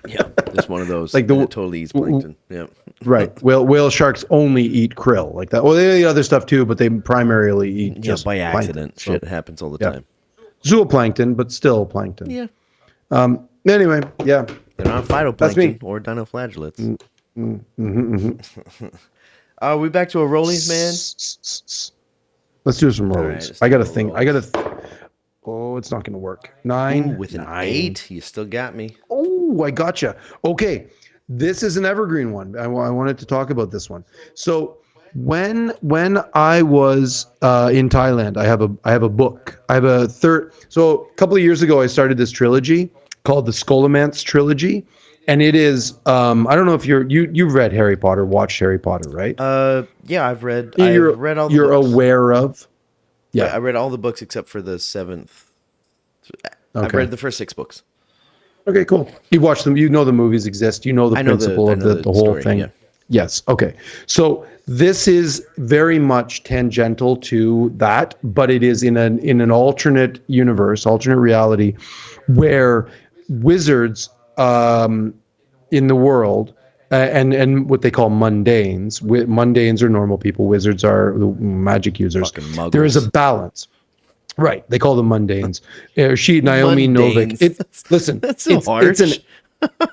Yeah, it's one of those. Like, that totally eats plankton. Yeah. Right. Whale sharks only eat krill, like that. Well, they eat other stuff too, but they primarily eat just by accident. Plankton. Shit happens all the time. Zooplankton, but still plankton. Yeah. Anyway, yeah. They're not phytoplankton or dinoflagellates. Are we back to a Rollies, man? Let's do some rollies. Right, I got to think. Oh, it's not going to work. 9. Ooh, with an 8, you still got me. Oh, I gotcha. Okay, this is an evergreen one. I wanted to talk about this one. So when I was in Thailand, I have a book. I have a third. So a couple of years ago, I started this trilogy called the Scholomance trilogy, and it is. I don't know if you've read Harry Potter, watched Harry Potter, right? Yeah, I've read. You're I've read all. The you're books. aware of. Yeah, I read all the books except for the 7th. Okay. I've read the first 6 books. Okay, cool. You watched them. You know the movies exist. You know the principle of the whole story, thing. Yeah. Yes. Okay. So this is very much tangential to that, but it is in an alternate universe, alternate reality, where wizards in the world and what they call mundanes. Mundanes are normal people. Wizards are magic users. There is a balance. Right, they call them mundanes. Naomi Mundanes. Novik. Listen, that's so harsh.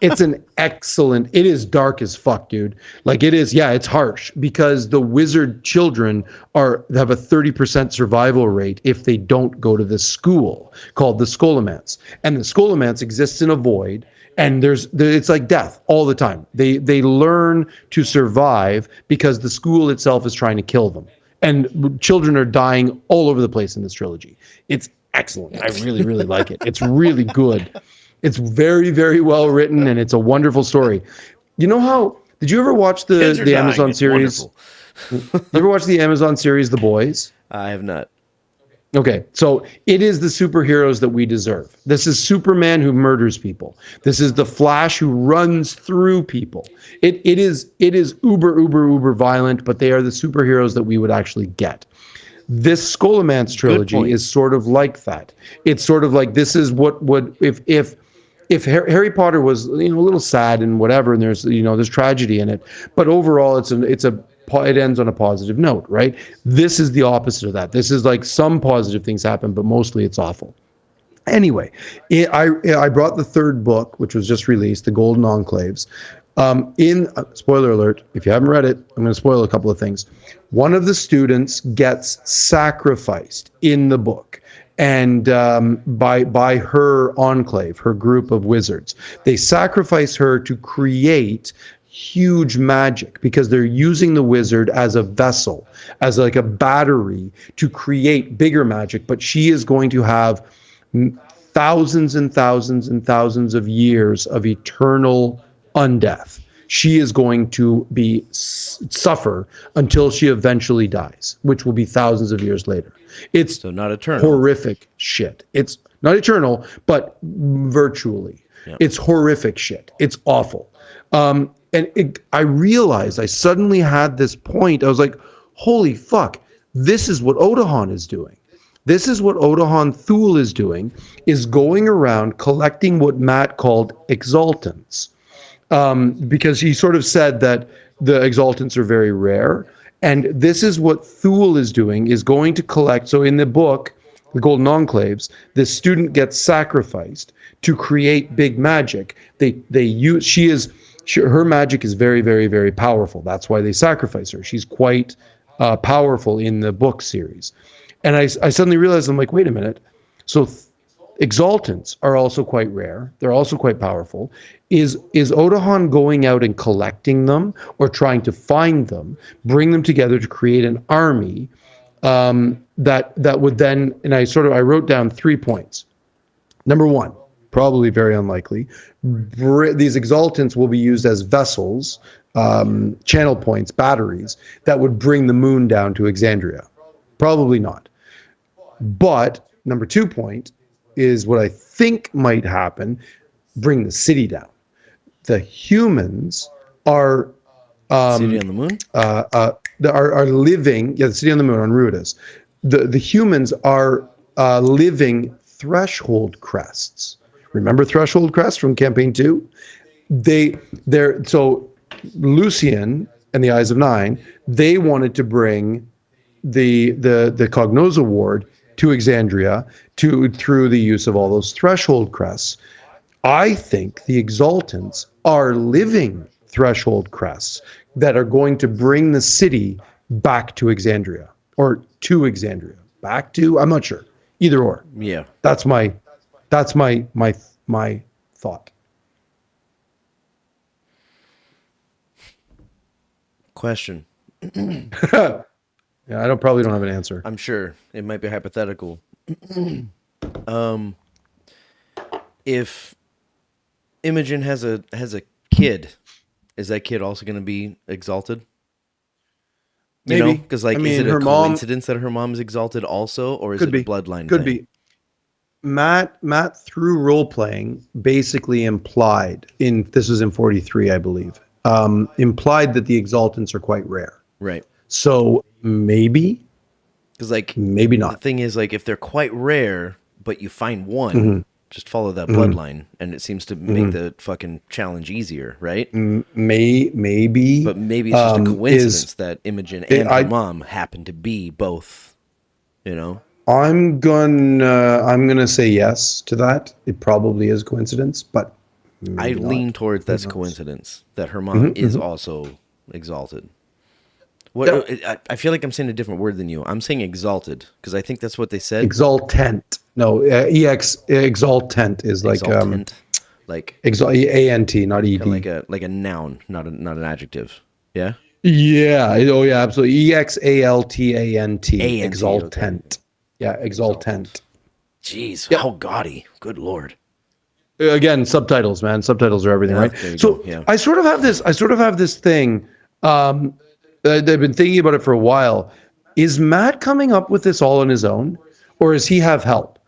It's an excellent. It is dark as fuck, dude. Like, it is. Yeah, it's harsh because the wizard children have a 30% survival rate if they don't go to this school called the Scholomance, and the Scholomance exists in a void. And it's like death all the time. They learn to survive because the school itself is trying to kill them. And children are dying all over the place in this trilogy. It's excellent. I really, really like it. It's really good. It's very, very well written, and it's a wonderful story. You know how? Did you ever watch the Amazon series? You ever watch the Amazon series, The Boys? I have not. Okay, so it is the superheroes that we deserve. This is Superman who murders people. This is the Flash who runs through people. It is uber violent, but they are the superheroes that we would actually get. This Scholomance trilogy is sort of like that. It's sort of like, this is what would if Harry Potter was a little sad and whatever, and there's tragedy in it, but overall it ends on a positive note, right? This is the opposite of that. This is like some positive things happen, but mostly it's awful. Anyway, I brought the third book, which was just released, The Golden Enclaves. Spoiler alert, if you haven't read it, I'm going to spoil a couple of things. One of the students gets sacrificed in the book, and by her enclave, her group of wizards. They sacrifice her to create huge magic because they're using the wizard as a vessel, as like a battery to create bigger magic. But she is going to have thousands and thousands and thousands of years of eternal undeath. She is going to be suffer until she eventually dies, which will be thousands of years later. It's so not eternal. Horrific shit. It's not eternal, but virtually. Yep. It's horrific shit. It's awful. I realized, I suddenly had this point. I was like, holy fuck, this is what Odahan is doing. This is what Odahan Thule is doing, is going around collecting what Matt called exaltants. Because he sort of said that the exaltants are very rare. And this is what Thule is doing, is going to collect. So in the book, The Golden Enclaves, this student gets sacrificed to create big magic. Her magic is very, very, very powerful. That's why they sacrifice her. She's quite powerful in the book series. And I suddenly realized, I'm like, wait a minute. So exaltants are also quite rare. They're also quite powerful. Is Odahan going out and collecting them, or trying to find them, bring them together to create an army that would then, and I wrote down 3 points. Number one, probably very unlikely. These exaltants will be used as vessels, channel points, batteries that would bring the moon down to Exandria. Probably not. But number 2 point is what I think might happen: bring the city down. The humans are City on the moon? Are living, the city on the moon on Ruidus. The humans are living threshold crests. Remember threshold crests from campaign 2? So Lucian and the Eyes of Nine, they wanted to bring the Cognosa ward to Exandria through the use of all those threshold crests. I think the exaltants are living threshold crests that are going to bring the city back to Exandria, or to Exandria. Back to, I'm not sure. Either or. Yeah. That's my thought. Question. Yeah, probably don't have an answer. I'm sure it might be hypothetical. If Imogen has a kid, is that kid also going to be exalted? Maybe. Because is it a coincidence that her mom is exalted also, or is it a bloodline Could thing? be. Matt through role playing basically implied this was in 43, I believe. Implied that the exaltants are quite rare. Right. So maybe. Because maybe not. The thing is, if they're quite rare, but you find one, just follow that bloodline, and it seems to make the fucking challenge easier, right? Maybe. But maybe it's just a coincidence that Imogen and her mom happen to be both. I'm gonna say yes to that. It probably is coincidence, but I lean towards that's coincidence that her mom is also exalted. What I feel like I'm saying a different word than you. I'm saying exalted because I think that's what they said. Exaltant. No, exaltant is like exaltant. ANT, not ED. Like a noun, not an adjective. Yeah. Yeah. Oh yeah, absolutely. EXALTANT. Exaltant. Okay. Yeah, exaltant. Jeez, how gaudy. Good Lord. Again, subtitles, man. Subtitles are everything, right? So I sort of have this thing. I've been thinking about it for a while. Is Matt coming up with this all on his own, or does he have help?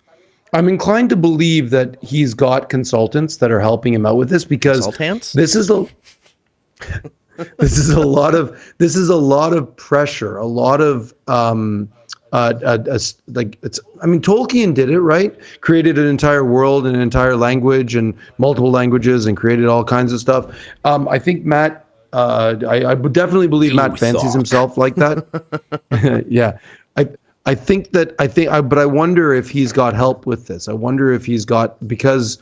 I'm inclined to believe that he's got consultants that are helping him out with this, because this is a lot of pressure, a lot of Tolkien did it, right? Created an entire world and an entire language and multiple languages and created all kinds of stuff. I think Matt, I would definitely believe Matt fancies himself like that. Yeah. But I wonder if he's got help with this. I wonder if he's got, because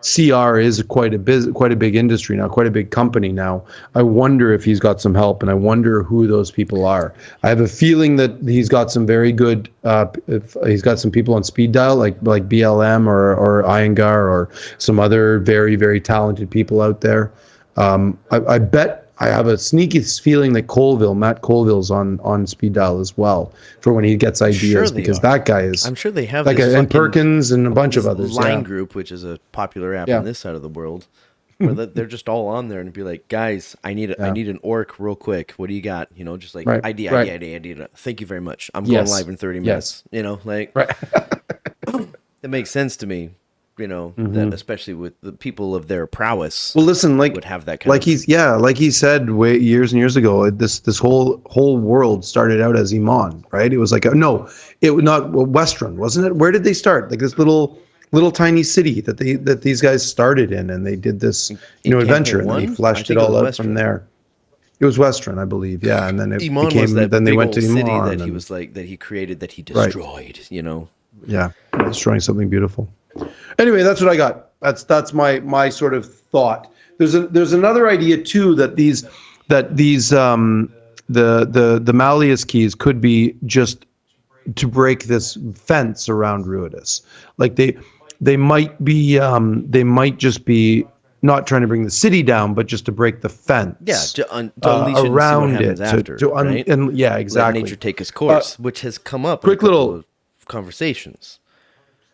CR is quite a big industry now, quite a big company now. I wonder if he's got some help, and I wonder who those people are. I have a feeling that he's got some very good. He's got some people on speed dial, like BLM or Iyengar or some other very, very talented people out there. I bet. I have a sneaky feeling that Matt Colville's on speed dial as well for when he gets ideas, because that guy is. I'm sure they have that this guy, and Perkins and a bunch of others. Line Group, which is a popular app in this side of the world, where they're just all on there and be like, guys, I need an orc real quick. What do you got? You know, just like idea. Thank you very much. I'm going live in 30 minutes. You know, like it makes sense to me. You know, that especially with the people of their prowess. Well, listen, like would have that kind of like he said years and years ago. This whole world started out as Iman, right? It was like it was not Western, wasn't it? Where did they start? Like this little tiny city that these guys started in, and they did this adventure, and then he fleshed it all out from there. It was Western, I believe, yeah, and then it Iman became. Was that then they big went to old Iman, city that he was like that he created, that he destroyed. You know, destroying something beautiful. Anyway, that's what I got. That's my sort of thought. There's another idea too, that the Malleus keys could be just to break this fence around Ruidus. Like they might just be not trying to bring the city down, but just to break the fence. Yeah, to unleash it around and see what happens after, right? And yeah, exactly. Let nature take its course, which has come up quick in a couple little of conversations.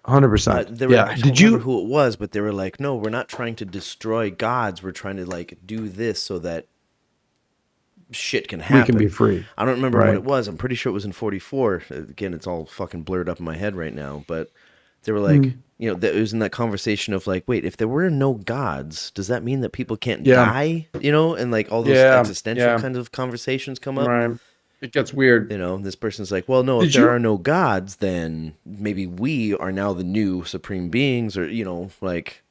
100%. Yeah. I don't remember who it was, but they were like, "No, we're not trying to destroy gods. We're trying to like do this so that shit can happen. We can be free." I don't remember what it was. I'm pretty sure it was in 44. Again, it's all fucking blurred up in my head right now. But they were like, it was in that conversation of like, wait, if there were no gods, does that mean that people can't die? You know, and like all those existential kinds of conversations come up. Right. It gets weird. You know, this person's like, well, no, if there are no gods, then maybe we are now the new supreme beings, or, like.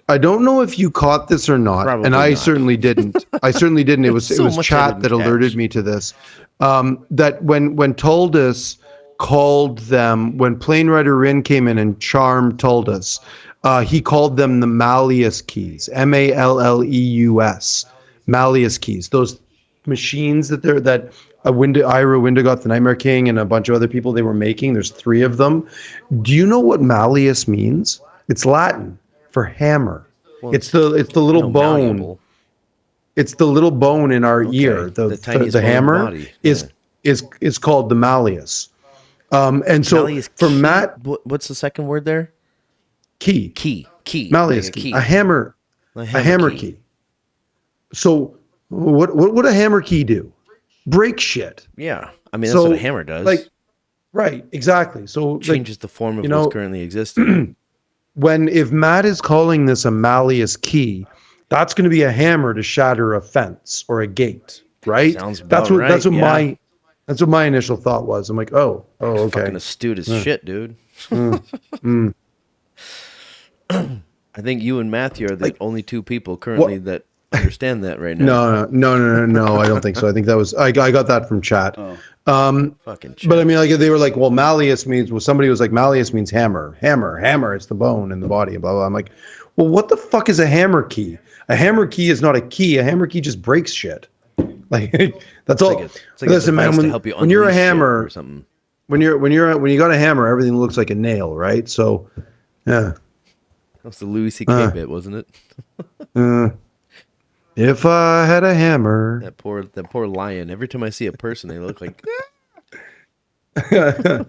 I don't know if you caught this or not, Probably and I not. certainly didn't. It was So much I chat didn't that alerted catch. me to this. That when Tuldus called them, when Plane Rider Rin came in and charmed Tuldus, he called them the Malleus keys, Malleus, Malleus keys. Those machines that Ira Windigoth, the Nightmare King, and a bunch of other people, they were making. There's 3 of them. Do you know what Malleus means? It's Latin for hammer. Well, it's the little bone. malleable. It's the little bone in our ear. The tiniest the bone in the hammer body. is called the Malleus. And so Malleus for key? Matt, What's the second word there? key. Malleus like key. A hammer key. So what would a hammer key do? Break shit. Yeah, I mean that's what a hammer does. Like, right, exactly. So changes the form of what's currently existing. If Matt is calling this a Malleus key, that's going to be a hammer to shatter a fence or a gate, right? Sounds about that's what my initial thought was. I'm like, oh, okay. Fucking astute as shit, dude. I think you and Matthew are the only 2 people currently that understand that right now. No. I don't think so. I think that was I got that from chat. Fucking chat. But I mean, like they were like, well, Malleus means. Well, somebody was like, Malleus means hammer. It's the bone in the body. Blah blah. I'm like, well, what the fuck is a hammer key? A hammer key is not a key. A hammer key just breaks shit. Like that's all. It's like Listen, man, when you're a hammer, or something. when you got a hammer, everything looks like a nail, right? So, yeah. That's the Louis C.K. bit, wasn't it? If I had a hammer. That poor lion. Every time I see a person, they look like. Yeah,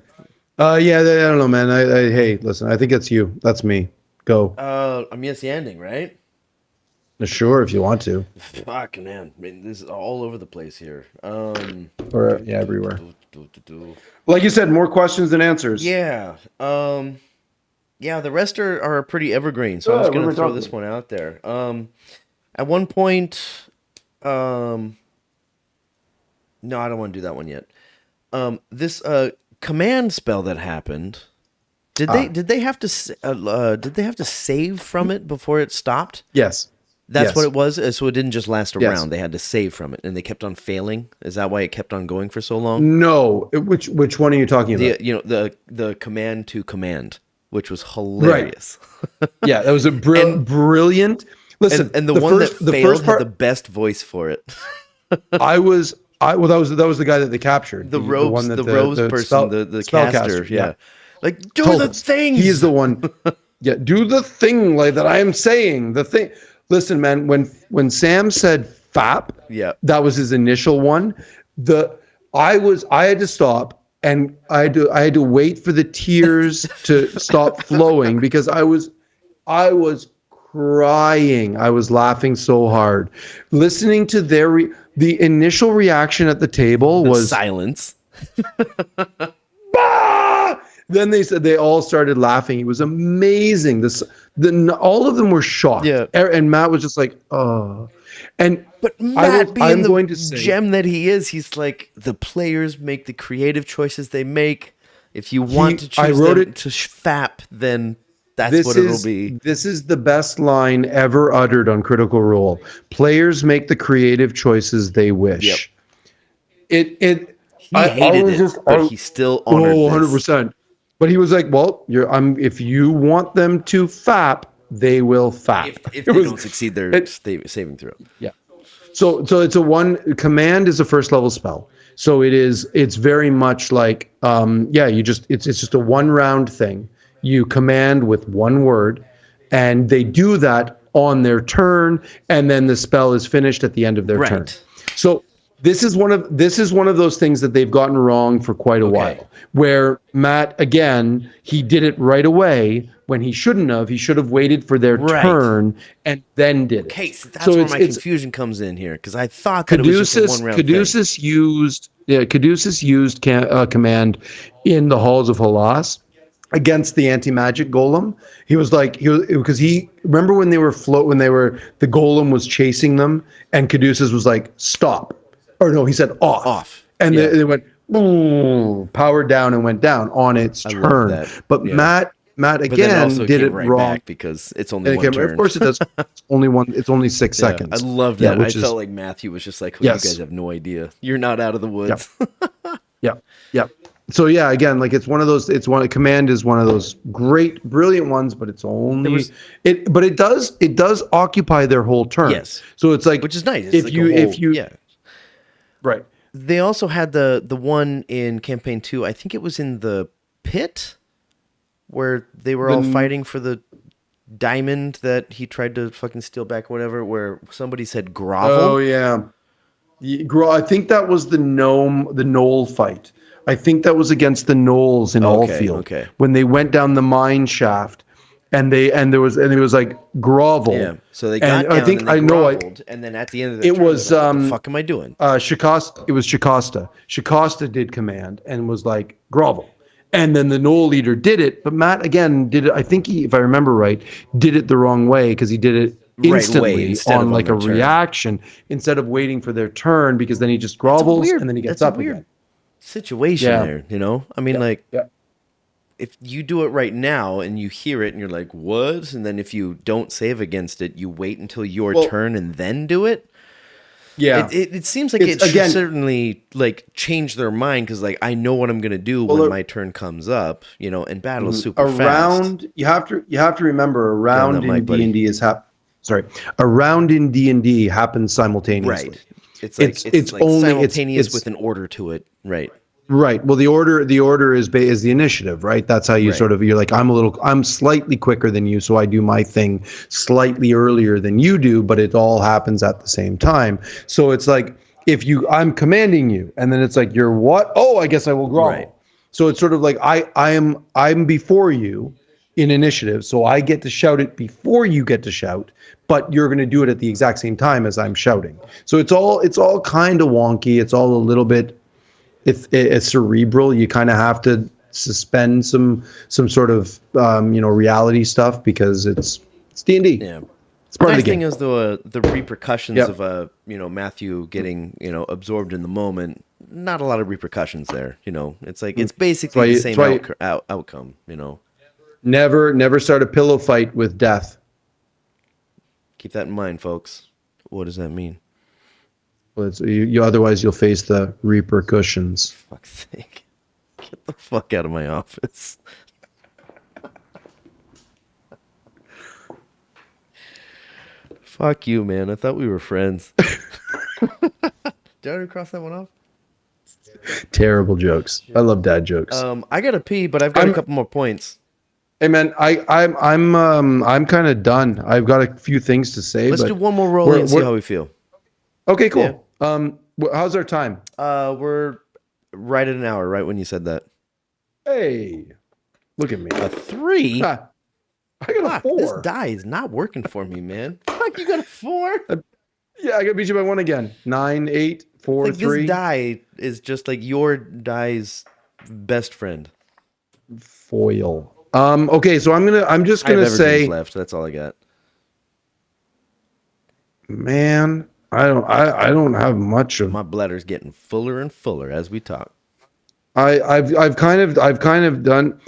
I don't know, man. Hey, listen, I think it's you. That's me. Go. I'm yes ending, right? Sure, if you want to. Fuck, man. I mean, this is all over the place here. Or everywhere. Like you said, more questions than answers. Yeah. Yeah, the rest are pretty evergreen, so I'm just gonna throw this one out there. At one point, no, I don't want to do that one yet. This command spell that happened, did they have to save from it before it stopped? Yes. That's Yes. what it was. So it didn't just last a Yes. round. They had to save from it, and they kept on failing. Is that why it kept on going for so long? No, which one are you talking about? The command to command, which was hilarious. Yeah, that was a brilliant. Listen, And the one that failed first part, had the best voice for it. well, that was the guy that they captured. The one that robes person, the caster, yeah. Like, do the things. He is the one. Yeah, do the thing like that. I am saying the thing. Listen, man. When Sam said "fap," Yeah. that was his initial one. I had to stop and I had to wait for the tears to stop flowing because I was crying. I was laughing so hard, listening to the initial reaction at the table was silence. "Ah!" Then they said they all started laughing. It was amazing. All of them were shocked. Yeah. And Matt was just like, "Oh." And But Matt, being the going to say, gem that he is, he's like, the players make the creative choices they make. If you want to choose them to fap, then that's what it'll be. This is the best line ever uttered on Critical Role. Players make the creative choices they wish. Yep. He hated it, but he still honored this. 100%. But he was like, "Well, if you want them to fap, they will fap." If they don't succeed their saving throw. Yeah. So it's command is a first level spell. So it's very much like it's just a one round thing. You command with one word, and they do that on their turn, and then the spell is finished at the end of their turn. So this is one of those things that they've gotten wrong for quite a while. Where Matt, again, he did it right away when he shouldn't have. He should have waited for their turn and then did it. Okay, so that's where my confusion comes in here, because I thought that it was just a one-round thing. Caduceus used command in the Halls of Halas against the anti-magic golem. Remember when the golem was chasing them and Caduceus was like, "Stop." Or no, he said off. And they went boom, powered down and went down on its turn. But Matt again did it right wrong because it's only one turn. Of course it does. It's only 6 seconds. I love that. I felt like Matthew was just like, "You guys have no idea. You're not out of the woods." Yeah. So again, like command is one of those great, brilliant ones, but it's only but it does occupy their whole turn. Yes. So it's like, which is nice. Right. They also had the one in campaign 2. I think it was in the pit where they were all fighting for the diamond that he tried to fucking steal back, or whatever, where somebody said grovel. Oh yeah. I think that was the knoll fight. I think that was against the gnolls in Allfield when they went down the mine shaft, and it was like grovel. Yeah, so they got down and they groveled, and then at the end of the turn, what the fuck am I doing? It was Shikasta. Shikasta did command and was like grovel, and then the gnoll leader did it. But Matt again did it. I think if I remember right, did it the wrong way because he did it instantly on like a reaction instead of waiting for their turn, because then he just grovels and then he gets up again. Situation there, I mean, if you do it right now and you hear it and you're like, "What?" And then if you don't save against it, you wait until your turn and then do it. Yeah, it seems like it should certainly like change their mind, because like I know what I'm gonna do when my turn comes up, and battle is super fast. You have to remember a round in D&D a round in D&D happens simultaneously. Right. It's like simultaneous with an order to it, right? Right. Well, the order is the initiative, right? That's how you you're like, I'm slightly quicker than you, so I do my thing slightly earlier than you do, but it all happens at the same time. So it's like, I'm commanding you, and then it's like, you're what? Oh, I guess I will grovel. Right. So it's sort of like I'm before you in initiative, so I get to shout it before you get to shout, but you're going to do it at the exact same time as I'm shouting. So it's all kind of wonky. It's all a little bit, it's cerebral. You kind of have to suspend some sort of reality stuff, because it's D&D. Yeah. It's part of the game. Thing is, though, the repercussions of Matthew getting absorbed in the moment. Not a lot of repercussions there. It's like it's basically the same outcome. Never start a pillow fight with death. Keep that in mind, folks. What does that mean? Well, you otherwise you'll face the repercussions. Fuck's sake. Get the fuck out of my office. Fuck you, man. I thought we were friends. Did I already cross that one off? Terrible jokes. I love dad jokes. I gotta pee, but I've got a couple more points. Hey man, I'm kind of done. I've got a few things to say. Let's do one more roll and see how we feel. Okay, cool. Yeah. How's our time? We're right at an hour, right when you said that. Hey, look at me. A 3? I got a 4. This die is not working for me, man. Fuck, you got a 4? Yeah, I got beat you by 1 again. 9, 8, 4, like 3. This die is just like your die's best friend. Foil. Okay, so I'm just gonna say left. That's all I got. Man, I don't have much of. My bladder's getting fuller and fuller as we talk. I've kind of done.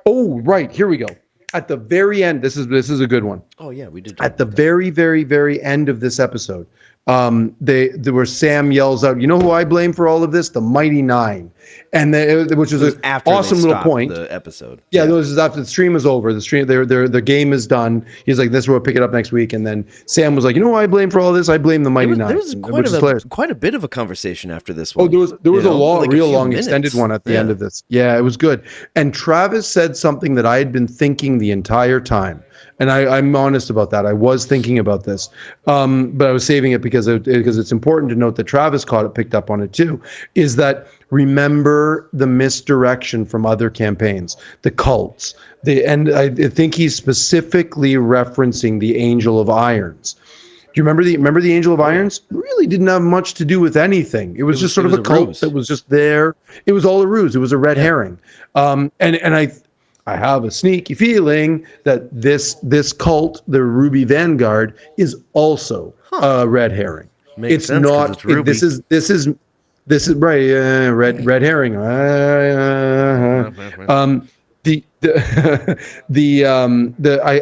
Right, here we go. At the very end, this is a good one. Oh yeah, we did. At the very end of this episode, where Sam yells out, "You know who I blame for all of this? The Mighty Nine," and which was an awesome little point. The episode. Yeah, this is after the stream was over. The game is done. He's like, "This we'll pick it up next week." And then Sam was like, "You know who I blame for all this? I blame the Mighty Nine." There was quite a bit of a conversation after this one. Oh, there was a long extended one at the end of this. Yeah, it was good. And Travis said something that I had been thinking the entire time. And I'm honest about that. I was thinking about this, but I was saving it because it's important to note that Travis picked up on it too. Is that remember the misdirection from other campaigns, the cults, and I think he's specifically referencing the Angel of Irons. Do you remember the Angel of Irons? Really didn't have much to do with anything. It was just sort of a cult that was just there. It was all a ruse. It was a red herring. And I have a sneaky feeling that this cult, the Ruby Vanguard, is also a red herring. Makes sense, it's Ruby. This is right. Red herring. I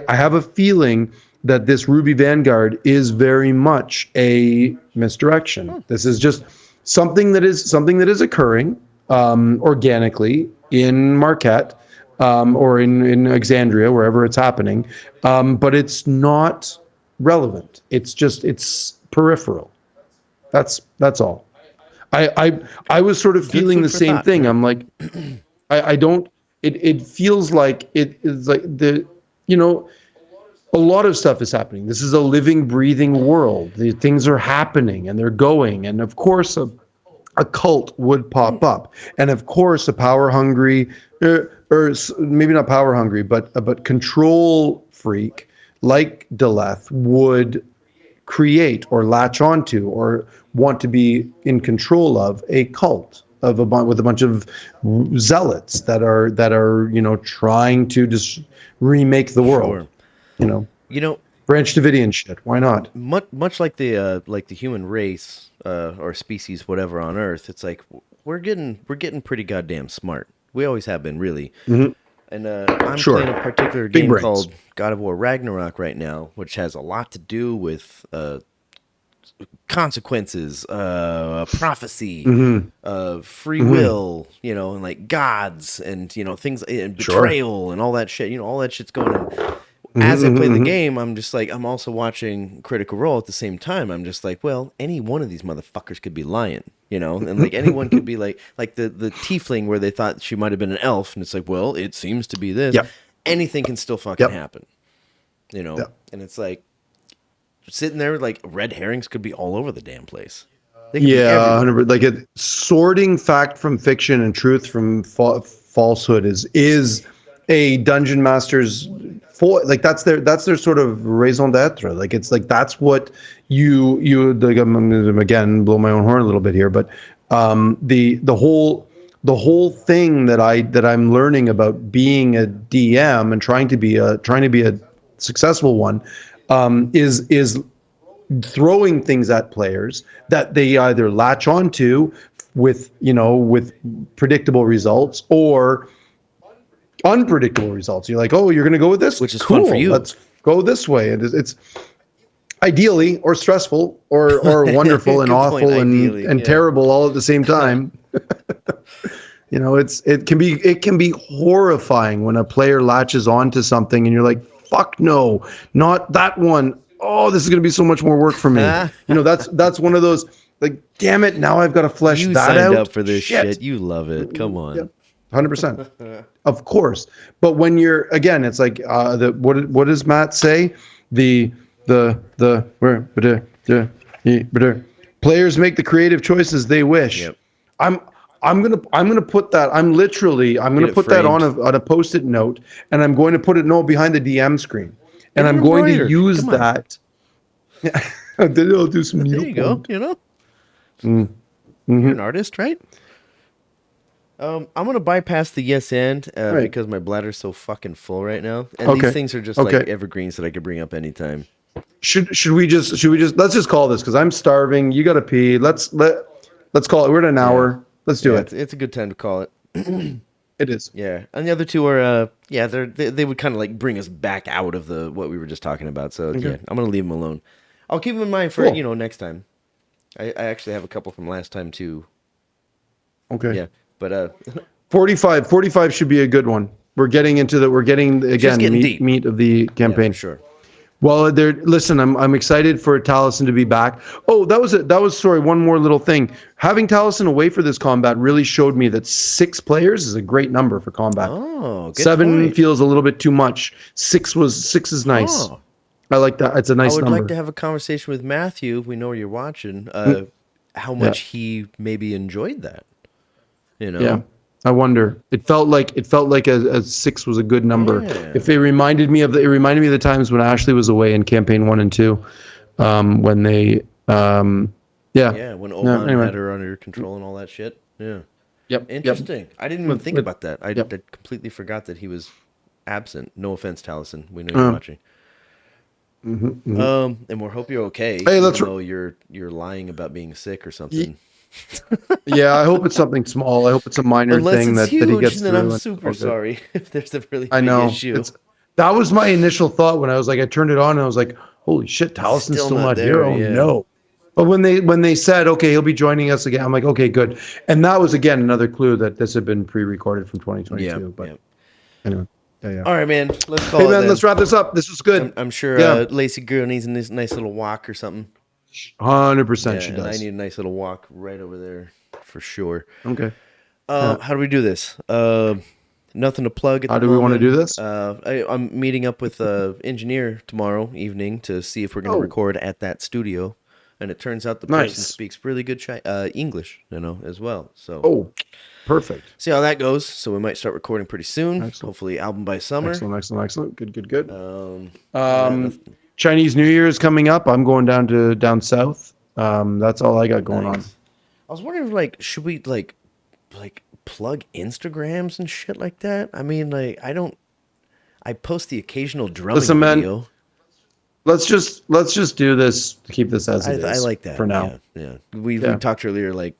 have a feeling that this Ruby Vanguard is very much a misdirection. This is just something that is occurring organically in Marquette. Or in Exandria, wherever it's happening, but it's not relevant. It's peripheral. That's all. I was sort of feeling the same thing. I'm like, I don't. It feels like it is like a lot of stuff is happening. This is a living, breathing world. The things are happening and they're going, and of course a cult would pop up, and of course a power hungry. Or maybe not power hungry, but control freak like Deleth would create or latch onto or want to be in control of a cult with a bunch of zealots that are trying to just remake the world. Sure. Branch Davidian shit. Why not? Much like the human race or species, whatever on Earth, it's like we're getting pretty goddamn smart. We always have been, really. Mm-hmm. And I'm playing a particular game called God of War Ragnarok right now, which has a lot to do with consequences, prophecy, free will, and like gods and, things, and betrayal and all that shit. All that shit's going on. As I play the game, I'm just like, I'm also watching Critical Role at the same time. I'm just like, well, any one of these motherfuckers could be lying, and like anyone could be like the tiefling where they thought she might have been an elf, and it's like, well, it seems to be this. Yep. Anything can still fucking happen, and it's like sitting there like red herrings could be all over the damn place. Yeah, 100%. Like sorting fact from fiction and truth from falsehood is a dungeon master's that's their sort of raison d'etre. Like it's like that's what you like. I'm again blow my own horn a little bit here, but the whole thing that I'm learning about being a DM and trying to be a successful one is throwing things at players that they either latch onto with predictable results or unpredictable results. You're like, oh, you're going to go with this? Which is fun for you. That's go this way. It's ideally or stressful or wonderful and Good point. awful Ideally, and yeah. terrible all at the same time. It can be horrifying when a player latches onto something and you're like, fuck no, not that one. Oh, this is going to be so much more work for me. That's one of those, like, damn it, now I've got to flesh You that signed out. up for this Shit. shit. You love it. Come on. Yep. 100%. Of course. But when you're, again, it's like, what does Matt say? Players make the creative choices they wish. Yep. I'm gonna put that. I'm Get gonna it put that framed. on a post-it note, and I'm going to put it behind the DM screen, Get and it I'm going to embroidered. use Come on. that. Then I'll do some There you go. needlepoint. You're an artist, right? I'm gonna bypass the yes and Right. because my bladder's so fucking full right now, and Okay. these things are just Okay. like evergreens that I could bring up anytime. Should we just let's just call this because I'm starving. You gotta pee. Let's call it. We're at an hour. Let's do it. It's a good time to call it. It is. Yeah, and the other two are they would kind of like bring us back out of the what we were just talking about. So yeah, I'm gonna leave them alone. I'll keep them in mind for Cool. next time. I actually have a couple from last time too. Okay. Yeah, but 45 should be a good one. We're getting again getting deep. meat of the yeah, campaign. for sure. Well, listen, I'm excited for Taliesin to be back. Oh, that was sorry, one more little thing. Having Taliesin away for this combat really showed me that 6 players is a great number for combat. Oh, good 7 point. feels a little bit too much. 6 is nice. Oh. I like that. It's a nice I would number. like to have a conversation with Matthew. We know you're watching. How much he maybe enjoyed that. You know. Yeah. I wonder. It felt like a 6 was a good number. Yeah. If it reminded me of the times when Ashley was away in campaign 1 and 2, when they Yeah, when Oban anyway. had her under control and all that shit. Yeah. Yep. Interesting. I didn't even think about that. I yep. completely forgot that he was absent. No offense, Taliesin. We know you're watching. And we hope you're okay. Hey, even though you're lying about being sick or something. Yeah, I hope it's something small. I hope it's a minor Unless thing it's that huge, he gets then through. I'm and super all good. sorry if there's a really I big know. issue. That was my initial thought when I was like, I turned it on and I was like, holy shit, Talison's still not here. there, Oh yeah. no. But when they said, okay, he'll be joining us again, I'm like, okay, good. And that was again another clue that this had been pre-recorded from 2022. Yeah. But anyway, yeah. All right, man. Let's call Hey it man, then. let's wrap this up. This was good. I'm sure Yeah. Lacey girl needs a nice little walk or something. 100% she And I does. need a nice little walk right over there for sure. Okay. How do we do this? Nothing to plug at How the do we want to moment. do this? I'm meeting up with engineer tomorrow evening to see if we're going to record at that studio. And it turns out the person Nice. speaks really good English, as well. So Oh, perfect. see how that goes. So we might start recording pretty soon. Excellent. Hopefully album by summer. Excellent. Good. Yeah, Chinese New Year is coming up. I'm going down south. That's all I got going on. nice. I was wondering, should we like plug Instagrams and shit like that? I mean, I post the occasional drumming Listen, man, video. Let's just do this to keep this as it is. I like that for now. Yeah. We talked earlier, about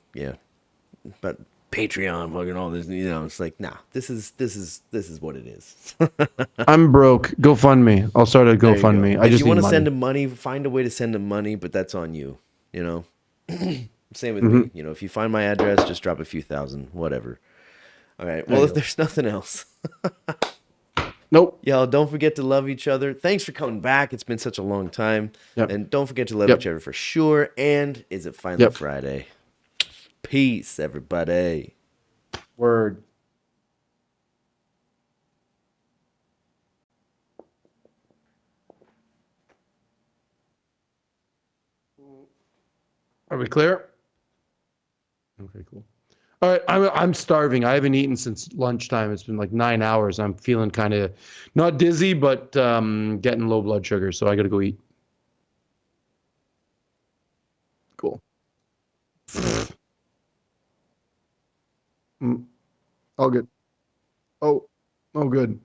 Patreon, fucking all this. It's like, nah, this is what it is. I'm broke. GoFundMe. I'll start a There you go. GoFundMe. I If just you need want to money. send him money, find a way to send him money, but that's on you. Same with Mm-hmm. me. If you find my address, just drop a few thousand, whatever. All right. Well, if there's nothing else, Nope. y'all don't forget to love each other. Thanks for coming back. It's been such a long time. Yep. And don't forget to love Yep. each other for sure. And is it finally Yep. Friday? Peace, everybody. Word. Are we clear? Okay, cool. All right, I'm starving. I haven't eaten since lunchtime. It's been like 9 hours. I'm feeling kind of not dizzy, but getting low blood sugar. So I got to go eat. Cool. All good. Oh, good.